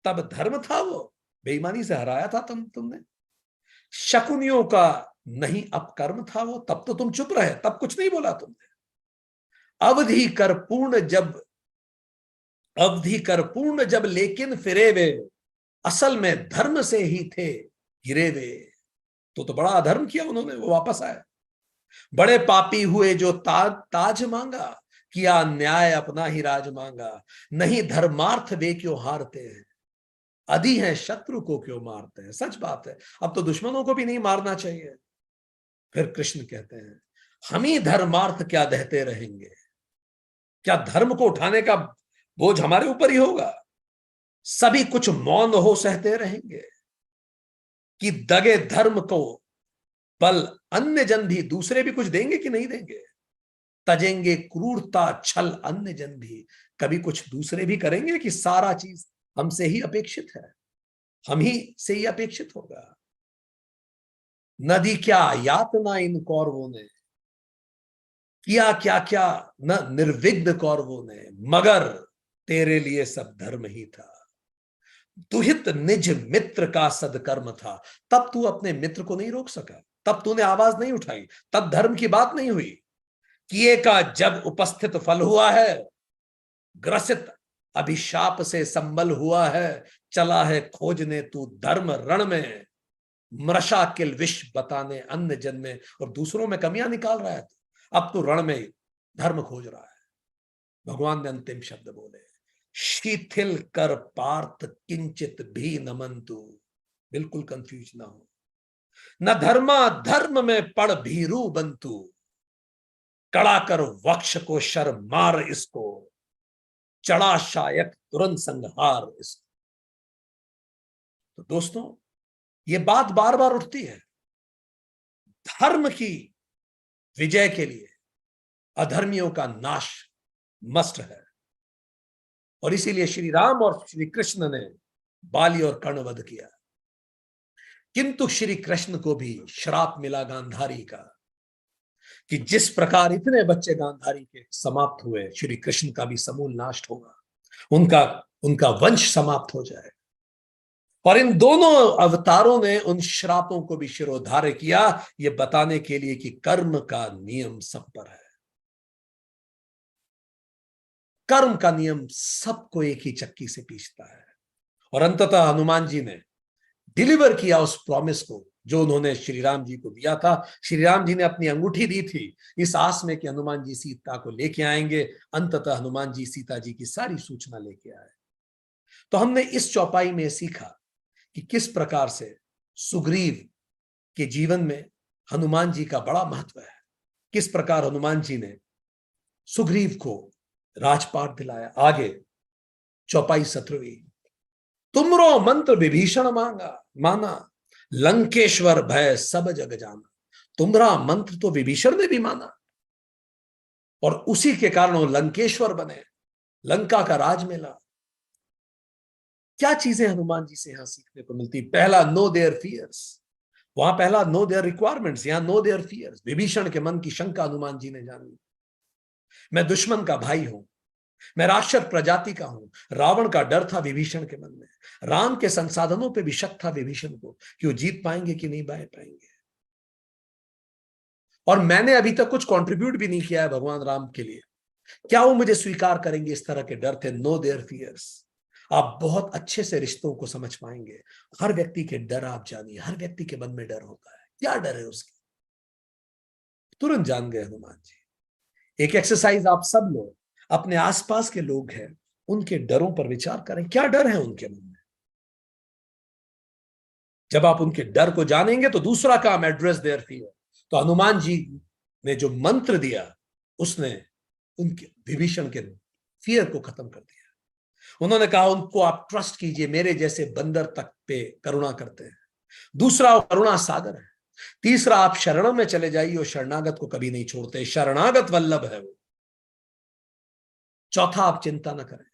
तब धर्म था वो, बेईमानी से हराया था तुमने। शकुनियों का नहीं अपकर्म था वो, तब तो तुम चुप रहे, तब कुछ नहीं बोला तुमने। अवधि कर पूर्ण जब लेकिन फिरे वे, असल में धर्म से ही थे गिरे वे। तो बड़ा अधर्म किया उन्होंने, वो वापस आए। बड़े पापी हुए जो ताज मांगा, किया न्याय अपना ही राज मांगा। नहीं धर्मार्थ वे क्यों हारते हैं, अधि हैं शत्रु को क्यों मारते हैं। सच बात है, अब तो दुश्मनों को भी नहीं मारना चाहिए। फिर कृष्ण कहते हैं, हम ही धर्मार्थ क्या दहते रहेंगे, क्या धर्म को उठाने का बोझ हमारे ऊपर ही होगा। सभी कुछ मौन हो सहते रहेंगे, कि दगे धर्म को बल अन्य जन भी, दूसरे भी कुछ देंगे कि नहीं देंगे। तजेंगे क्रूरता छल अन्य जन भी, कभी कुछ दूसरे भी करेंगे कि सारा चीज हमसे ही अपेक्षित है, हम ही से ही अपेक्षित होगा। नदी क्या यातना इन कौरवों ने, किया क्या क्या न निर्विघ्न कौरवों ने, मगर तेरे लिए सब धर्म ही था। दुहित निज मित्र का सदकर्म था, तब तू अपने मित्र को नहीं रोक सका, तब तूने आवाज नहीं उठाई, तब धर्म की बात नहीं हुई। किए का जब उपस्थित फल हुआ है, ग्रसित अभिशाप से संबल हुआ है। चला है खोजने तू धर्म रण में, मृषा किल विष बताने अन्य जन में। और दूसरों में कमियां निकाल रहा है, अब तू रण में धर्म खोज रहा है। भगवान ने अंतिम शब्द बोले, शिथिल कर पार्थ किंचित भी नमंतु। बिल्कुल कंफ्यूज ना हो, न धर्मा धर्म में पड़ भीरू बंतु। कड़ा कर वक्ष को शर मार इसको, चढ़ा शायक तुरंत संहार इसको। तो दोस्तों, ये बात बार बार उठती है, धर्म की विजय के लिए अधर्मियों का नाश मस्ट है। और इसीलिए श्री राम और श्री कृष्ण ने बाली और कर्ण वध किया। किंतु श्री कृष्ण को भी श्राप मिला गांधारी का, कि जिस प्रकार इतने बच्चे गांधारी के समाप्त हुए, श्री कृष्ण का भी समूल नाश होगा, उनका वंश समाप्त हो जाए। और इन दोनों अवतारों ने उन श्रापों को भी शिरोधार्य किया, ये बताने के लिए कि कर्म का नियम सब पर है। कर्म का नियम सबको एक ही चक्की से पीसता है। और अंततः हनुमान जी ने डिलीवर किया उस प्रॉमिस को जो उन्होंने श्री राम जी को दिया था। श्री राम जी ने अपनी अंगूठी दी थी इस आस में कि हनुमान जी सीता को लेके आएंगे। अंततः हनुमान जी सीता जी की सारी सूचना लेके आए। तो हमने इस चौपाई में सीखा कि किस प्रकार से सुग्रीव के जीवन में हनुमान जी का बड़ा महत्व है, किस प्रकार हनुमान जी ने सुग्रीव को राजपाट दिलाया। आगे चौपाई 17वीं, तुमरो मंत्र विभीषण माना, लंकेश्वर भय सब जग जाना। तुम्हारा मंत्र तो विभीषण ने भी माना और उसी के कारण वो लंकेश्वर बने, लंका का राज मिला। क्या चीजें हनुमान जी से यहां सीखने को मिलती? पहला, नो देयर फियर्स। वहां पहला नो देयर रिक्वायरमेंट्स, यहां नो देयर फियर्स। विभीषण के मन की शंका हनुमान जी ने जानी। मैं दुश्मन का भाई हूं, मैं राक्षस प्रजाति का हूं। रावण का डर था विभीषण के मन में। राम के संसाधनों पे भी शक था विभीषण को कि वो जीत पाएंगे कि नहीं पाएंगे। और मैंने अभी तक कुछ कंट्रीब्यूट भी नहीं किया है भगवान राम के लिए, क्या वो मुझे स्वीकार करेंगे? इस तरह के डर थे। No there fears. आप बहुत अच्छे से रिश्तों को समझ पाएंगे। हर व्यक्ति के डर आप जानिए, हर व्यक्ति के मन में डर होता है। क्या डर है उसकी? तुरंत जान गए हनुमान जी। एक एक्सरसाइज आप सब लोग, अपने आसपास के लोग हैं, उनके डरों पर विचार करें। क्या डर है उनके मन में? जब आप उनके डर को जानेंगे तो दूसरा काम, एड्रेस देयर फियर। तो हनुमान जी ने जो मंत्र दिया, उसने उनके विभीषण के फियर को खत्म कर दिया। उन्होंने कहा उनको आप ट्रस्ट कीजिए, मेरे जैसे बंदर तक पे करुणा करते हैं। दूसरा, वो करुणा सागर है। तीसरा, आप शरणों में चले जाइए, और शरणागत को कभी नहीं छोड़ते, शरणागत वल्लभ है वो। चौथा, आप चिंता न करें।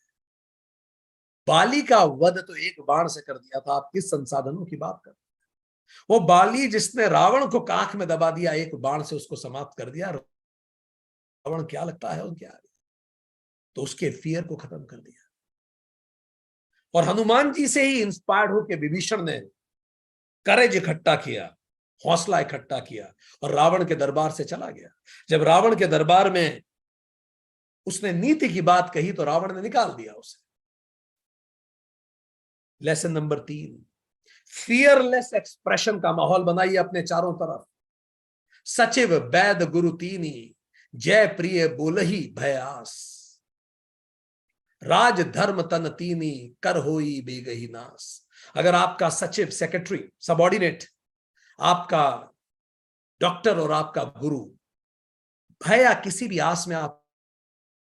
बाली का वध तो एक बाण से कर दिया था, आप किस संसाधनों की बात कर? वो बाली जिसने रावण को काख में दबा दिया, एक बाण से उसको समाप्त कर दिया। रावण क्या लगता है उनके आगे? तो उसके फियर को खत्म कर दिया। और हनुमान जी से ही इंस्पायर्ड होकर विभीषण ने करेज इकट्ठा किया, हौसला इकट्ठा किया, और रावण के दरबार से चला गया। जब रावण के दरबार में उसने नीति की बात कही तो रावण ने निकाल दिया उसे। लेसन नंबर 3, फियरलेस एक्सप्रेशन का माहौल बनाइए अपने चारों तरफ। सचिव वैद गुरु तीनी, जय प्रिय बोलही भयास। राज धर्म तन तीनी, कर होई बेगही नास। अगर आपका सचिव, सेक्रेटरी, सबऑर्डिनेट, आपका डॉक्टर और आपका गुरु भय या किसी भी आस में आप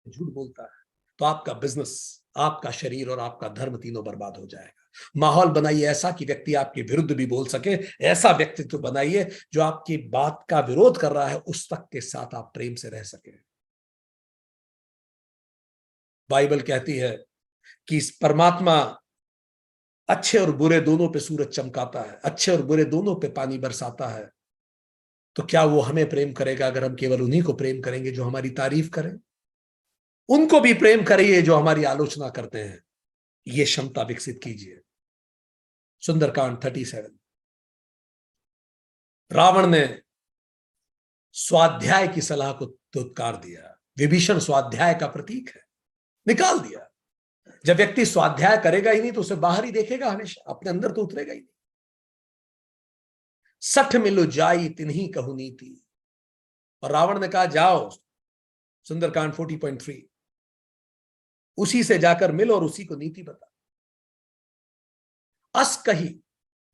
झूठ बोलता है, तो आपका बिजनेस, आपका शरीर और आपका धर्म तीनों बर्बाद हो जाएगा। माहौल बनाइए ऐसा कि व्यक्ति आपके विरुद्ध भी बोल सके। ऐसा व्यक्तित्व बनाइए जो आपकी बात का विरोध कर रहा है, उस तक के साथ आप प्रेम से रह सके। बाइबल कहती है कि परमात्मा अच्छे और बुरे दोनों पे सूरज चमकाता है, अच्छे और बुरे दोनों पे पानी बरसाता है। तो क्या वो हमें प्रेम करेगा अगर हम केवल उन्हीं को प्रेम करेंगे जो हमारी तारीफ करें? उनको भी प्रेम करिए जो हमारी आलोचना करते हैं। ये क्षमता विकसित कीजिए। सुंदरकांड 37। रावण ने स्वाध्याय की सलाह को दुत्कार दिया। विभीषण स्वाध्याय का प्रतीक है, निकाल दिया। जब व्यक्ति स्वाध्याय करेगा ही नहीं तो उसे बाहर ही देखेगा हमेशा, अपने अंदर तो उतरेगा ही नहीं। 60 मिलो जाई तिन्ही कहु नीति। और रावण ने कहा जाओ, सुंदरकांड 40.3, उसी से जाकर मिलो और उसी को नीति बता। अस कही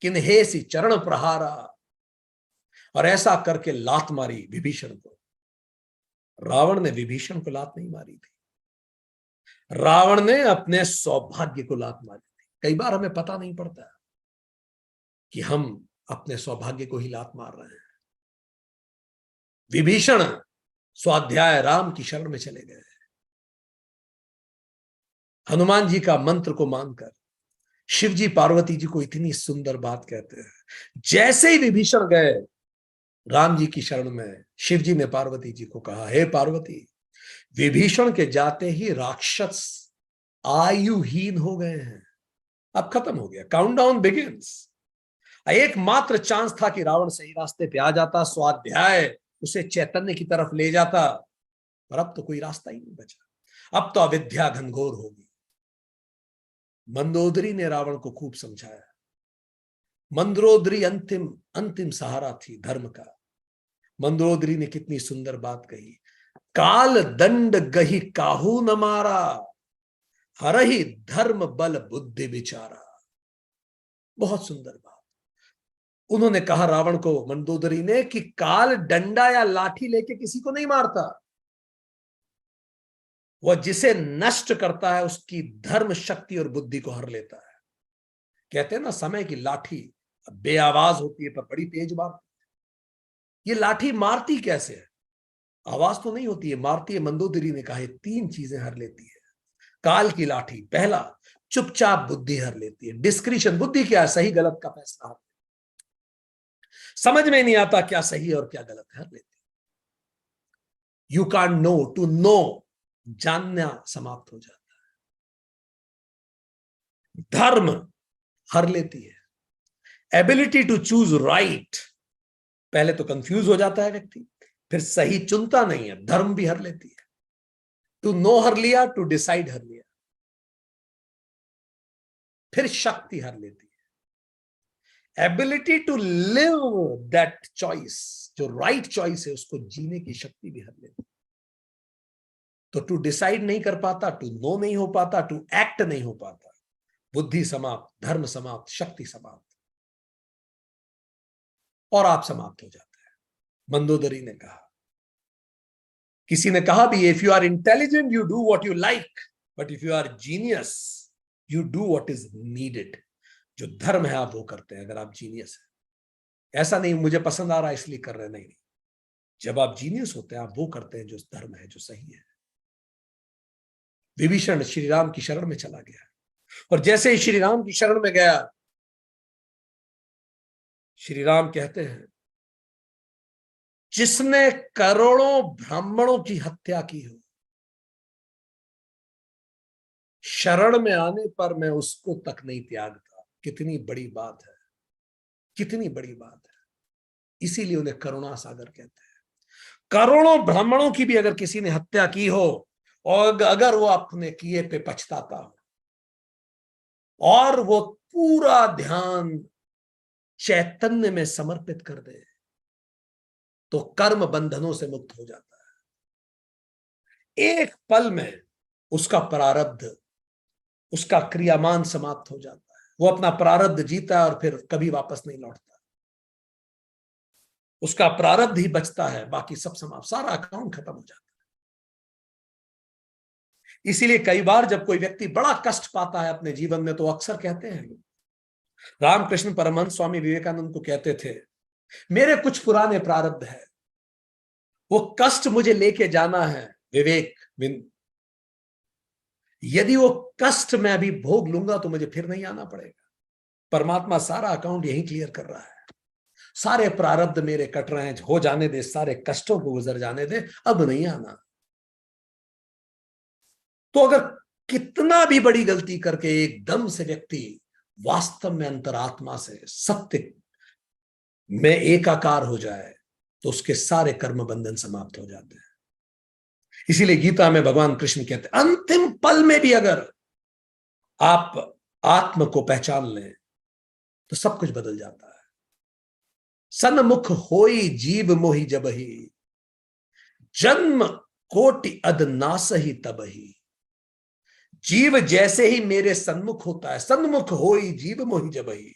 किन्हे सी चरण प्रहारा। और ऐसा करके लात मारी विभीषण को। रावण ने विभीषण को लात नहीं मारी थी, रावण ने अपने सौभाग्य को लात मारी थी। कई बार हमें पता नहीं पड़ता कि हम अपने सौभाग्य को ही लात मार रहे हैं। विभीषण स्वाध्याय राम की शरण में चले गए। हनुमान जी का मंत्र को मानकर शिव जी पार्वती जी को इतनी सुंदर बात कहते हैं। जैसे ही विभीषण गए राम जी की शरण में, शिव जी ने पार्वती जी को कहा, हे पार्वती, विभीषण के जाते ही राक्षस आयुहीन हो गए हैं। अब खत्म हो गया, काउंटडाउन बिगिंस। एकमात्र चांस था कि रावण सही रास्ते पे आ जाता, स्वाध्याय उसे चैतन्य की तरफ ले जाता, और अब तो कोई रास्ता ही नहीं बचा। अब तो अविद्या घनघोर होगी। मंदोदरी ने रावण को खूब समझाया। मंदोदरी अंतिम अंतिम सहारा थी धर्म का। मंदोदरी ने कितनी सुंदर बात कही, काल दंड गही काहू न मारा, हरहि धर्म बल बुद्धि विचारा। बहुत सुंदर बात। उन्होंने कहा रावण को, मंदोदरी ने, कि काल डंडा या लाठी लेके किसी को नहीं मारता, वह जिसे नष्ट करता है उसकी धर्म शक्ति और बुद्धि को हर लेता है। कहते हैं ना, समय की लाठी बेआवाज होती है पर बड़ी तेज मारती है। ये लाठी मारती कैसे है? आवाज तो नहीं होती है, मारती है। मंदोदरी ने कहा 3 चीजें हर लेती है काल की लाठी। पहला, चुपचाप बुद्धि हर लेती है। डिस्क्रिशन, बुद्धि क्या है? सही गलत का फैसला। समझ में नहीं आता क्या सही और क्या गलत है, हर लेती है। You can't know, to know, जानना समाप्त हो जाता है। धर्म हर लेती है। एबिलिटी टू चूज राइट, पहले तो कंफ्यूज हो जाता है व्यक्ति, फिर सही चुनता नहीं है, धर्म भी हर लेती है। टू नो हर लिया, टू डिसाइड हर लिया, फिर शक्ति हर लेती है। Ability to live that choice, जो राइट चॉइस है उसको जीने की शक्ति भी हर लेती है। तो टू डिसाइड नहीं कर पाता, टू नो नहीं हो पाता, टू एक्ट नहीं हो पाता। बुद्धि समाप्त, धर्म समाप्त, शक्ति समाप्त, और आप समाप्त हो जाते हैं। मंदोदरी ने कहा, किसी ने कहा भी, if you are intelligent you do what you like, but if you are genius you do what is needed. जो धर्म है आप वो करते हैं अगर आप जीनियस है। ऐसा नहीं मुझे पसंद आ रहा है इसलिए कर रहे, नहीं। जब आप जीनियस होते हैं आप वो करते हैं जो धर्म है, जो सही है। विभीषण श्री राम की शरण में चला गया, और जैसे ही श्री राम की शरण में गया, श्री राम कहते हैं, जिसने करोड़ों ब्राह्मणों की हत्या की हो, शरण में आने पर मैं उसको तक नहीं त्यागता। कितनी बड़ी बात है, कितनी बड़ी बात है। इसीलिए उन्हें करुणा सागर कहते हैं। करोड़ों ब्राह्मणों की भी अगर किसी ने हत्या की हो, और अगर वो अपने किए पे पछताता हो, और वो पूरा ध्यान चैतन्य में समर्पित कर दे, तो कर्म बंधनों से मुक्त हो जाता है। एक पल में उसका प्रारब्ध, उसका क्रियामान समाप्त हो जाता है। वो अपना प्रारब्ध जीता है और फिर कभी वापस नहीं लौटता। उसका प्रारब्ध ही बचता है, बाकी सब समाप्त, सारा अकाउंट खत्म हो जाता है। इसीलिए कई बार जब कोई व्यक्ति बड़ा कष्ट पाता है अपने जीवन में, तो अक्सर कहते हैं, रामकृष्ण परमहंस स्वामी विवेकानंद को कहते थे, मेरे कुछ पुराने प्रारब्ध है, वो कष्ट मुझे लेके जाना है विवेक। यदि वो कष्ट मैं अभी भोग लूंगा तो मुझे फिर नहीं आना पड़ेगा। परमात्मा सारा अकाउंट यही क्लियर कर रहा है। सारे प्रारब्ध मेरे कट रहे हैं, हो जाने दे, सारे कष्टों को गुजर जाने दे, अब नहीं आना। तो अगर कितना भी बड़ी गलती करके एकदम से व्यक्ति वास्तव में अंतरात्मा से सत्य में एकाकार हो जाए, तो उसके सारे कर्म बंधन समाप्त हो जाते हैं। इसीलिए गीता में भगवान कृष्ण कहते हैं, अंतिम पल में भी अगर आप आत्म को पहचान लें तो सब कुछ बदल जाता है। सन्मुख होई जीव मोहि जबहि, जन्म कोटि अध नासहि तबहि। जीव जैसे ही मेरे सन्मुख होता है, सन्मुख होई जीव मोहि जबहि,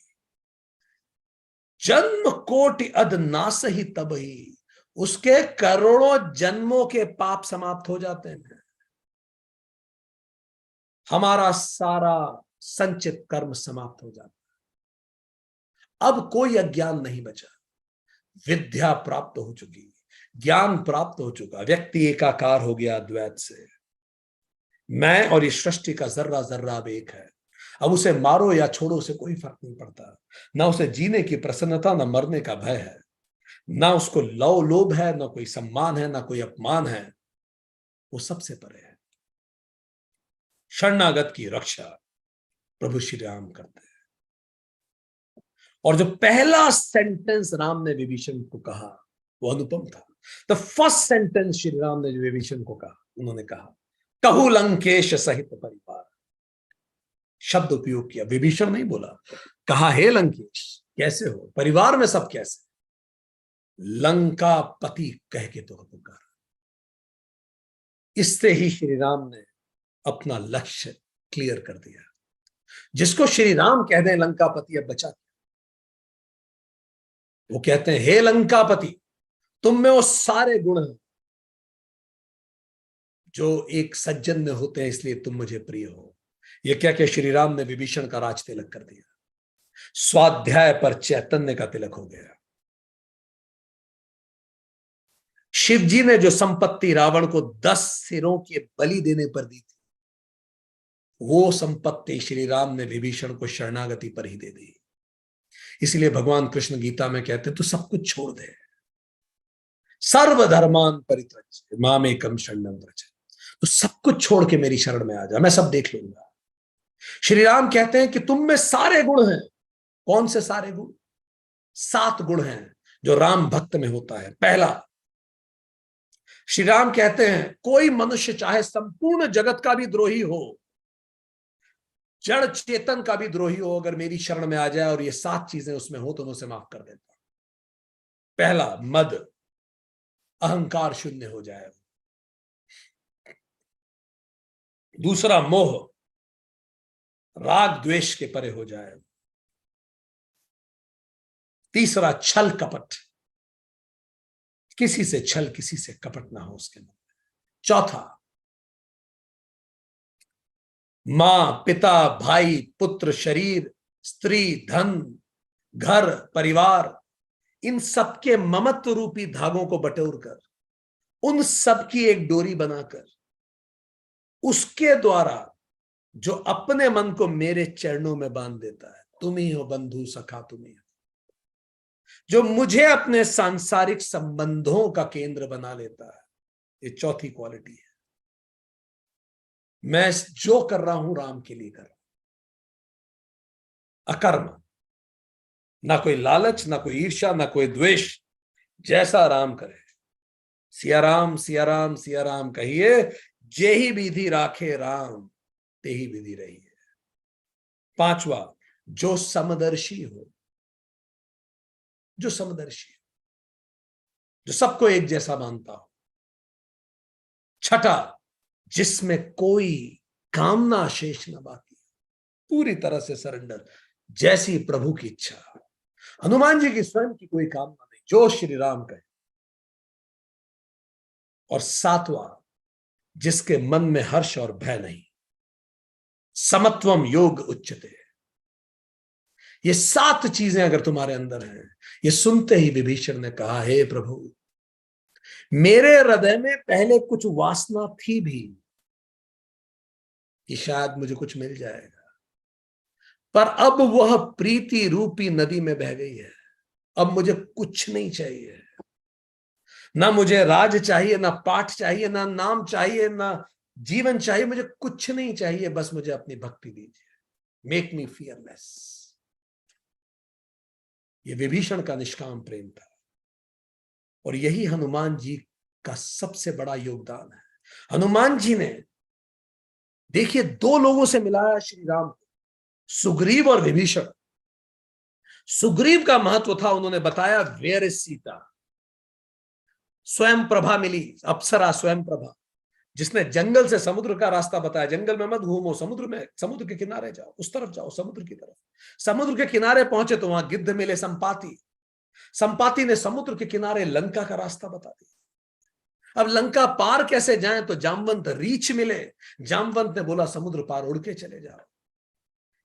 जन्म कोटि अध नासहि तबहि, उसके करोड़ों जन्मों के पाप समाप्त हो जाते हैं। हमारा सारा संचित कर्म समाप्त हो जाता है। अब कोई अज्ञान नहीं बचा। विद्या प्राप्त हो चुकी, ज्ञान प्राप्त हो चुका, व्यक्ति एकाकार हो गया द्वैत से। मैं और इस सृष्टि का जर्रा जर्रा अब एक है। अब उसे मारो या छोड़ो से कोई फर्क नहीं पड़ता। ना उसे जीने की प्रसन्नता, ना मरने का भय है, ना उसको लोभ है, ना कोई सम्मान है, ना कोई अपमान है। वो सबसे परे है। शरणागत की रक्षा प्रभु श्री राम करते हैं। और जो पहला सेंटेंस राम ने विभीषण को कहा वो अनुपम था। The first sentence Shri Ram ने जो विभीषण को कहा, उन्होंने कहा, कहु लंकेश सहित परिवार। शब्द उपयोग किया, विभीषण नहीं बोला, कहा हे लंकेश कैसे हो, परिवार में सब कैसे। लंका पति कह के तो पुकारा। इससे ही श्री राम ने अपना लक्ष्य क्लियर कर दिया। जिसको श्री राम कह दें लंकापति, अब बचा क्या? वो कहते हैं, हे लंकापति, तुम में वो सारे गुण हैं जो एक सज्जन में होते हैं, इसलिए तुम मुझे प्रिय हो। ये क्या क्या श्री राम ने विभीषण का राज तिलक कर दिया, स्वाध्याय पर चैतन्य का तिलक हो गया। शिव जी ने जो संपत्ति रावण को 10 सिरों के बलि देने पर दी थी, वो संपत्ति श्री राम ने विभीषण को शरणागति पर ही दे दी। इसलिए भगवान कृष्ण गीता में कहते हैं, तू सब कुछ छोड़ दे, सर्वधर्मान परित्यज्य मामेकम शरणं व्रज, तो सब कुछ छोड़ के मेरी शरण में आ जा, मैं सब देख लूंगा। श्री राम कहते हैं कि तुम में सारे गुण हैं। कौन से सारे गुण? 7 गुण हैं जो राम भक्त में होता है। पहला, श्री राम कहते हैं, कोई मनुष्य चाहे संपूर्ण जगत का भी द्रोही हो, जड़ चेतन का भी द्रोही हो, अगर मेरी शरण में आ जाए और ये 7 चीजें उसमें हो तो मैं उसे माफ कर देता हूं। पहला, मद, अहंकार शून्य हो जाए। दूसरा, मोह, राग द्वेष के परे हो जाए। तीसरा, छल कपट, किसी से छल, किसी से कपट ना हो उसके मन में। चौथा, मां, पिता, भाई, पुत्र, शरीर, स्त्री, धन, घर, परिवार, इन सबके ममत्व रूपी धागों को बटोर कर, उन सब की एक डोरी बनाकर, उसके द्वारा जो अपने मन को मेरे चरणों में बांध देता है, तुम ही हो बंधु सखा, तुम ही हो, जो मुझे अपने सांसारिक संबंधों का केंद्र बना लेता है। ये चौथी क्वालिटी है। मैं जो कर रहा हूं राम के लिए कर रहा हूं, अकर्म, ना कोई लालच, ना कोई ईर्ष्या, ना कोई द्वेष, जैसा राम करे। सिया राम सिया राम सिया राम कहिए, जेहि विधि राखे राम तेहि विधि रही है। पांचवा, जो समदर्शी हो, जो समदर्शी हो, जो सबको एक जैसा मानता हो। छठा, जिसमें कोई कामना शेष न बाकी, पूरी तरह से सरेंडर, जैसी प्रभु की इच्छा। हनुमान जी की स्वयं की कोई कामना नहीं, जो श्री राम कहे। और सातवां, जिसके मन में हर्ष और भय नहीं, समत्वम योग उच्चते। ये 7 चीजें अगर तुम्हारे अंदर हैं, ये सुनते ही विभीषण ने कहा, हे प्रभु, मेरे हृदय में पहले कुछ वासना थी भी कि शायद मुझे कुछ मिल जाएगा, पर अब वह प्रीति रूपी नदी में बह गई है। अब मुझे कुछ नहीं चाहिए, ना मुझे राज चाहिए, ना पाठ चाहिए, ना नाम चाहिए, ना जीवन चाहिए, मुझे कुछ नहीं चाहिए, बस मुझे अपनी भक्ति दीजिए, मेक मी फियरलेस। ये विभीषण का निष्काम प्रेम था, और यही हनुमान जी का सबसे बड़ा योगदान है। हनुमान जी ने, देखिए, 2 लोगों से मिलाया श्री राम को, सुग्रीव और विभीषण। सुग्रीव का महत्व था, उन्होंने बताया वेयर इज सीता। स्वयं प्रभा मिली, अप्सरा स्वयं प्रभा, जिसने जंगल से समुद्र का रास्ता बताया। जंगल में मत घूमो, समुद्र में, समुद्र के किनारे जाओ, उस तरफ जाओ, समुद्र की तरफ। समुद्र के किनारे पहुंचे तो वहां गिद्ध मिले, संपाति। संपाति ने समुद्र के किनारे लंका का रास्ता बता दिया। अब लंका पार कैसे जाएं, तो जामवंत रीछ मिले। जामवंत ने बोला, समुद्र पार उड़ के चले जाओ।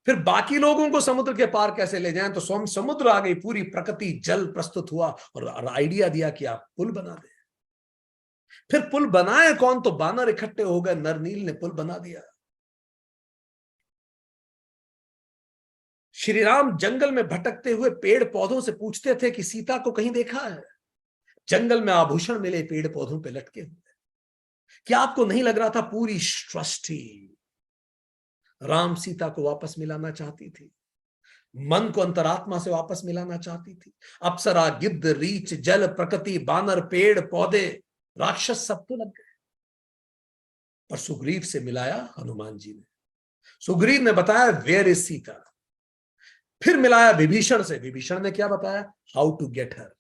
फिर बाकी लोगों को समुद्र के पार कैसे ले जाएं, तो स्वयं समुद्र आ गई, पूरी प्रकृति, जल प्रस्तुत हुआ और आइडिया दिया कि आप पुल बना दें। फिर पुल बनाए कौन, तो बानर इकट्ठे हो गए, नरनील ने पुल बना दिया। श्री राम जंगल में भटकते हुए पेड़ पौधों से पूछते थे कि सीता को कहीं देखा है। जंगल में आभूषण मिले, पेड़ पौधों पे लटके हुए। क्या आपको नहीं लग रहा था पूरी सृष्टि राम सीता को वापस मिलाना चाहती थी, मन को अंतरात्मा से वापस मिलाना चाहती थी? अप्सरा, गिद्ध, रीछ, जल, प्रकृति, बानर, पेड़ पौधे, राक्षस सब तो लग गए, पर सुग्रीव से मिलाया हनुमान जी ने। सुग्रीव ने बताया वेयर इज सीता। फिर मिलाया विभीषण से। विभीषण ने क्या बताया? हाउ टू गेट हर,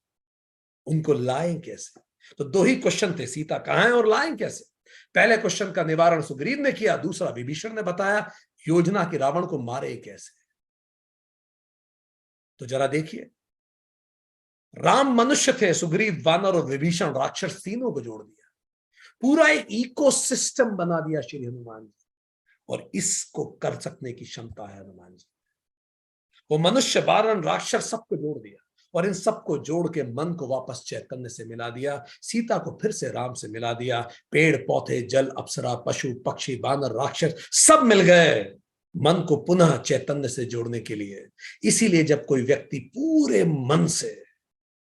उनको लाएं कैसे। तो 2 ही क्वेश्चन थे, सीता कहां है और लाएं कैसे। पहले क्वेश्चन का निवारण सुग्रीव ने किया, दूसरा विभीषण ने बताया योजना कि रावण को मारे कैसे। तो जरा देखिए, राम मनुष्य थे, सुग्रीव वानर और विभीषण राक्षस, तीनों को जोड़ दिया, पूरा एक इकोसिस्टम बना दिया श्री हनुमान जी। और इसको कर सकने की क्षमता है हनुमान जी। वो मनुष्य, वानर, राक्षस सबको जोड़ दिया और इन सबको जोड़ के मन को वापस चैतन्य से मिला दिया, सीता को फिर से राम से मिला दिया। पेड़ पौधे, जल, अप्सरा, पशु पक्षी, वानर, राक्षस सब मिल गए मन को पुनः चैतन्य से जोड़ने के लिए। इसीलिए जब कोई व्यक्ति पूरे मन से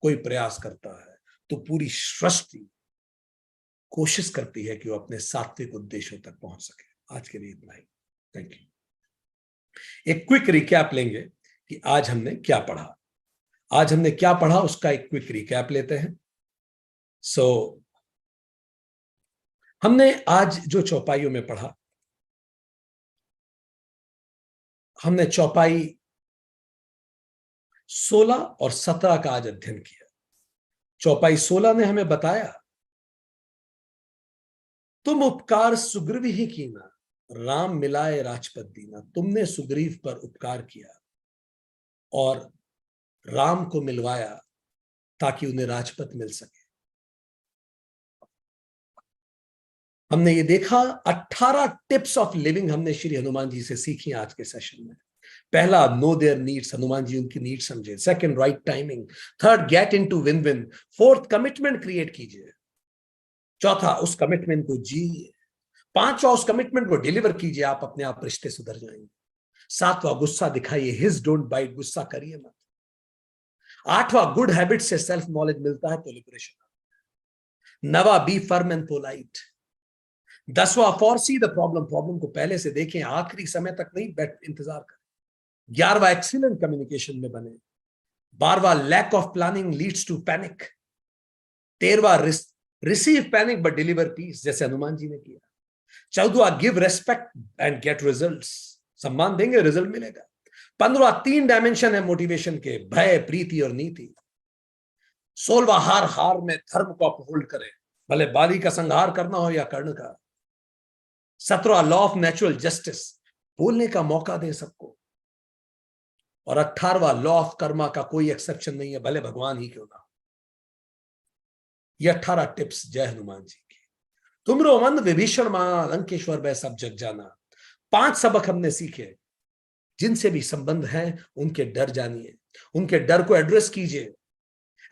कोई प्रयास करता है तो पूरी सृष्टि कोशिश करती है कि वो अपने सात्विक उद्देश्यों तक पहुंच सके। आज के लिए इतना ही। Thank you. एक क्विक रिकैप लेंगे कि आज हमने क्या पढ़ा। आज हमने क्या पढ़ा उसका एक क्विक रिकैप लेते हैं। हमने आज जो चौपाइयों में पढ़ा, हमने चौपाई 16 और 17 का आज अध्ययन किया। चौपाई 16 ने हमें बताया, तुम उपकार सुग्रीव ही कीना, राम मिलाए राजपद दीना। तुमने सुग्रीव पर उपकार किया और राम को मिलवाया ताकि उन्हें राजपद मिल सके। हमने ये देखा 18 टिप्स ऑफ लिविंग हमने श्री हनुमान जी से सीखी आज के सेशन में। पहला, no there needs, Hanuman ji उनकी नीड समझे। Second, right timing. Third, get into win win. Fourth, commitment create कीजिए। चौथा, उस कमिटमेंट को जिए। पांचवा, उस कमिटमेंट को डिलीवर कीजिए, आप अपने आप रिश्ते सुधर जाएंगे। सातवां, गुस्सा दिखाइए, हिज डोंट बाइट, गुस्सा करिए मत। आठवां, गुड हैबिट से सेल्फ नॉलेज मिलता है तो लिबरेशन। नवा, बी फर्म एंड पोलाइट। 10वां, फॉरसी द प्रॉब्लम, प्रॉब्लम को पहले से देखें, आखिरी समय तक नहीं बैठ इंतजार करें। 11वां, एक्सीलेंट कम्युनिकेशन में बने। 12वां, lack of planning leads to panic. 13वां, receive panic but deliver peace, जैसे हनुमान जी ने किया। 14वां, give respect and get results, सम्मान देंगे रिजल्ट मिलेगा। 15वां, 3 डायमेंशन है मोटिवेशन के, भय, प्रीति और नीति। 16वां, हार हार में धर्म को अपहोल्ड करें, भले बाली का संहार करना हो या कर्ण का। 17वां, लॉ ऑफ नेचुरल जस्टिस, बोलने का मौका दे सबको। और 18वां, लॉ ऑफ कर्मा का कोई एक्सेप्शन नहीं है, भले भगवान ही क्यों ना हो। ये 18 टिप्स जय हनुमान जी की। तुमरो मन विभीषण माना, लंकेश्वर वह सब जग जाना। 5 सबक हमने सीखे। जिनसे भी संबंध है उनके डर जानिए, उनके डर को एड्रेस कीजिए।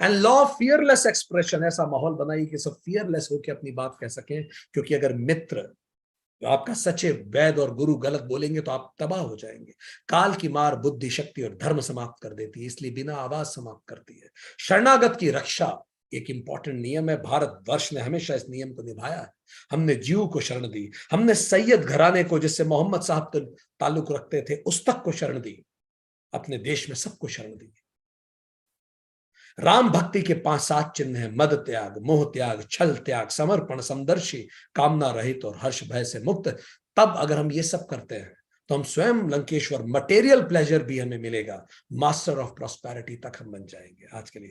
And law of fearless expression, ऐसा माहौल बनाइए कि सब फियरलेस होकर अपनी बात कह सकें, क्योंकि अगर मित्र आपका सच्चे वैद और गुरु गलत बोलेंगे तो आप तबाह हो जाएंगे। काल की मार बुद्धि, शक्ति और धर्म समाप्त कर देती है, इसलिए बिना आवाज समाप्त करती है। शरणागत की रक्षा एक इंपॉर्टेंट नियम है, भारतवर्ष ने हमेशा इस नियम को निभाया है। हमने जीव को शरण दी, हमने सैयद घराने को, जिससे मोहम्मद साहब ताल्लुक रखते थे, उस तक को शरण दी, अपने देश में सबको शरण दी। राम भक्ति के 5-7 चिन्ह हैं, मद त्याग, मोह त्याग, छल त्याग, समर्पण, समदर्शी, कामना रहित और हर्ष भय से मुक्त। तब अगर हम ये सब करते हैं तो हम स्वयं लंकेश्वर, मटेरियल प्लेजर भी हमें मिलेगा, मास्टर ऑफ प्रॉस्पेरिटी तक हम बन जाएंगे। आज के लिए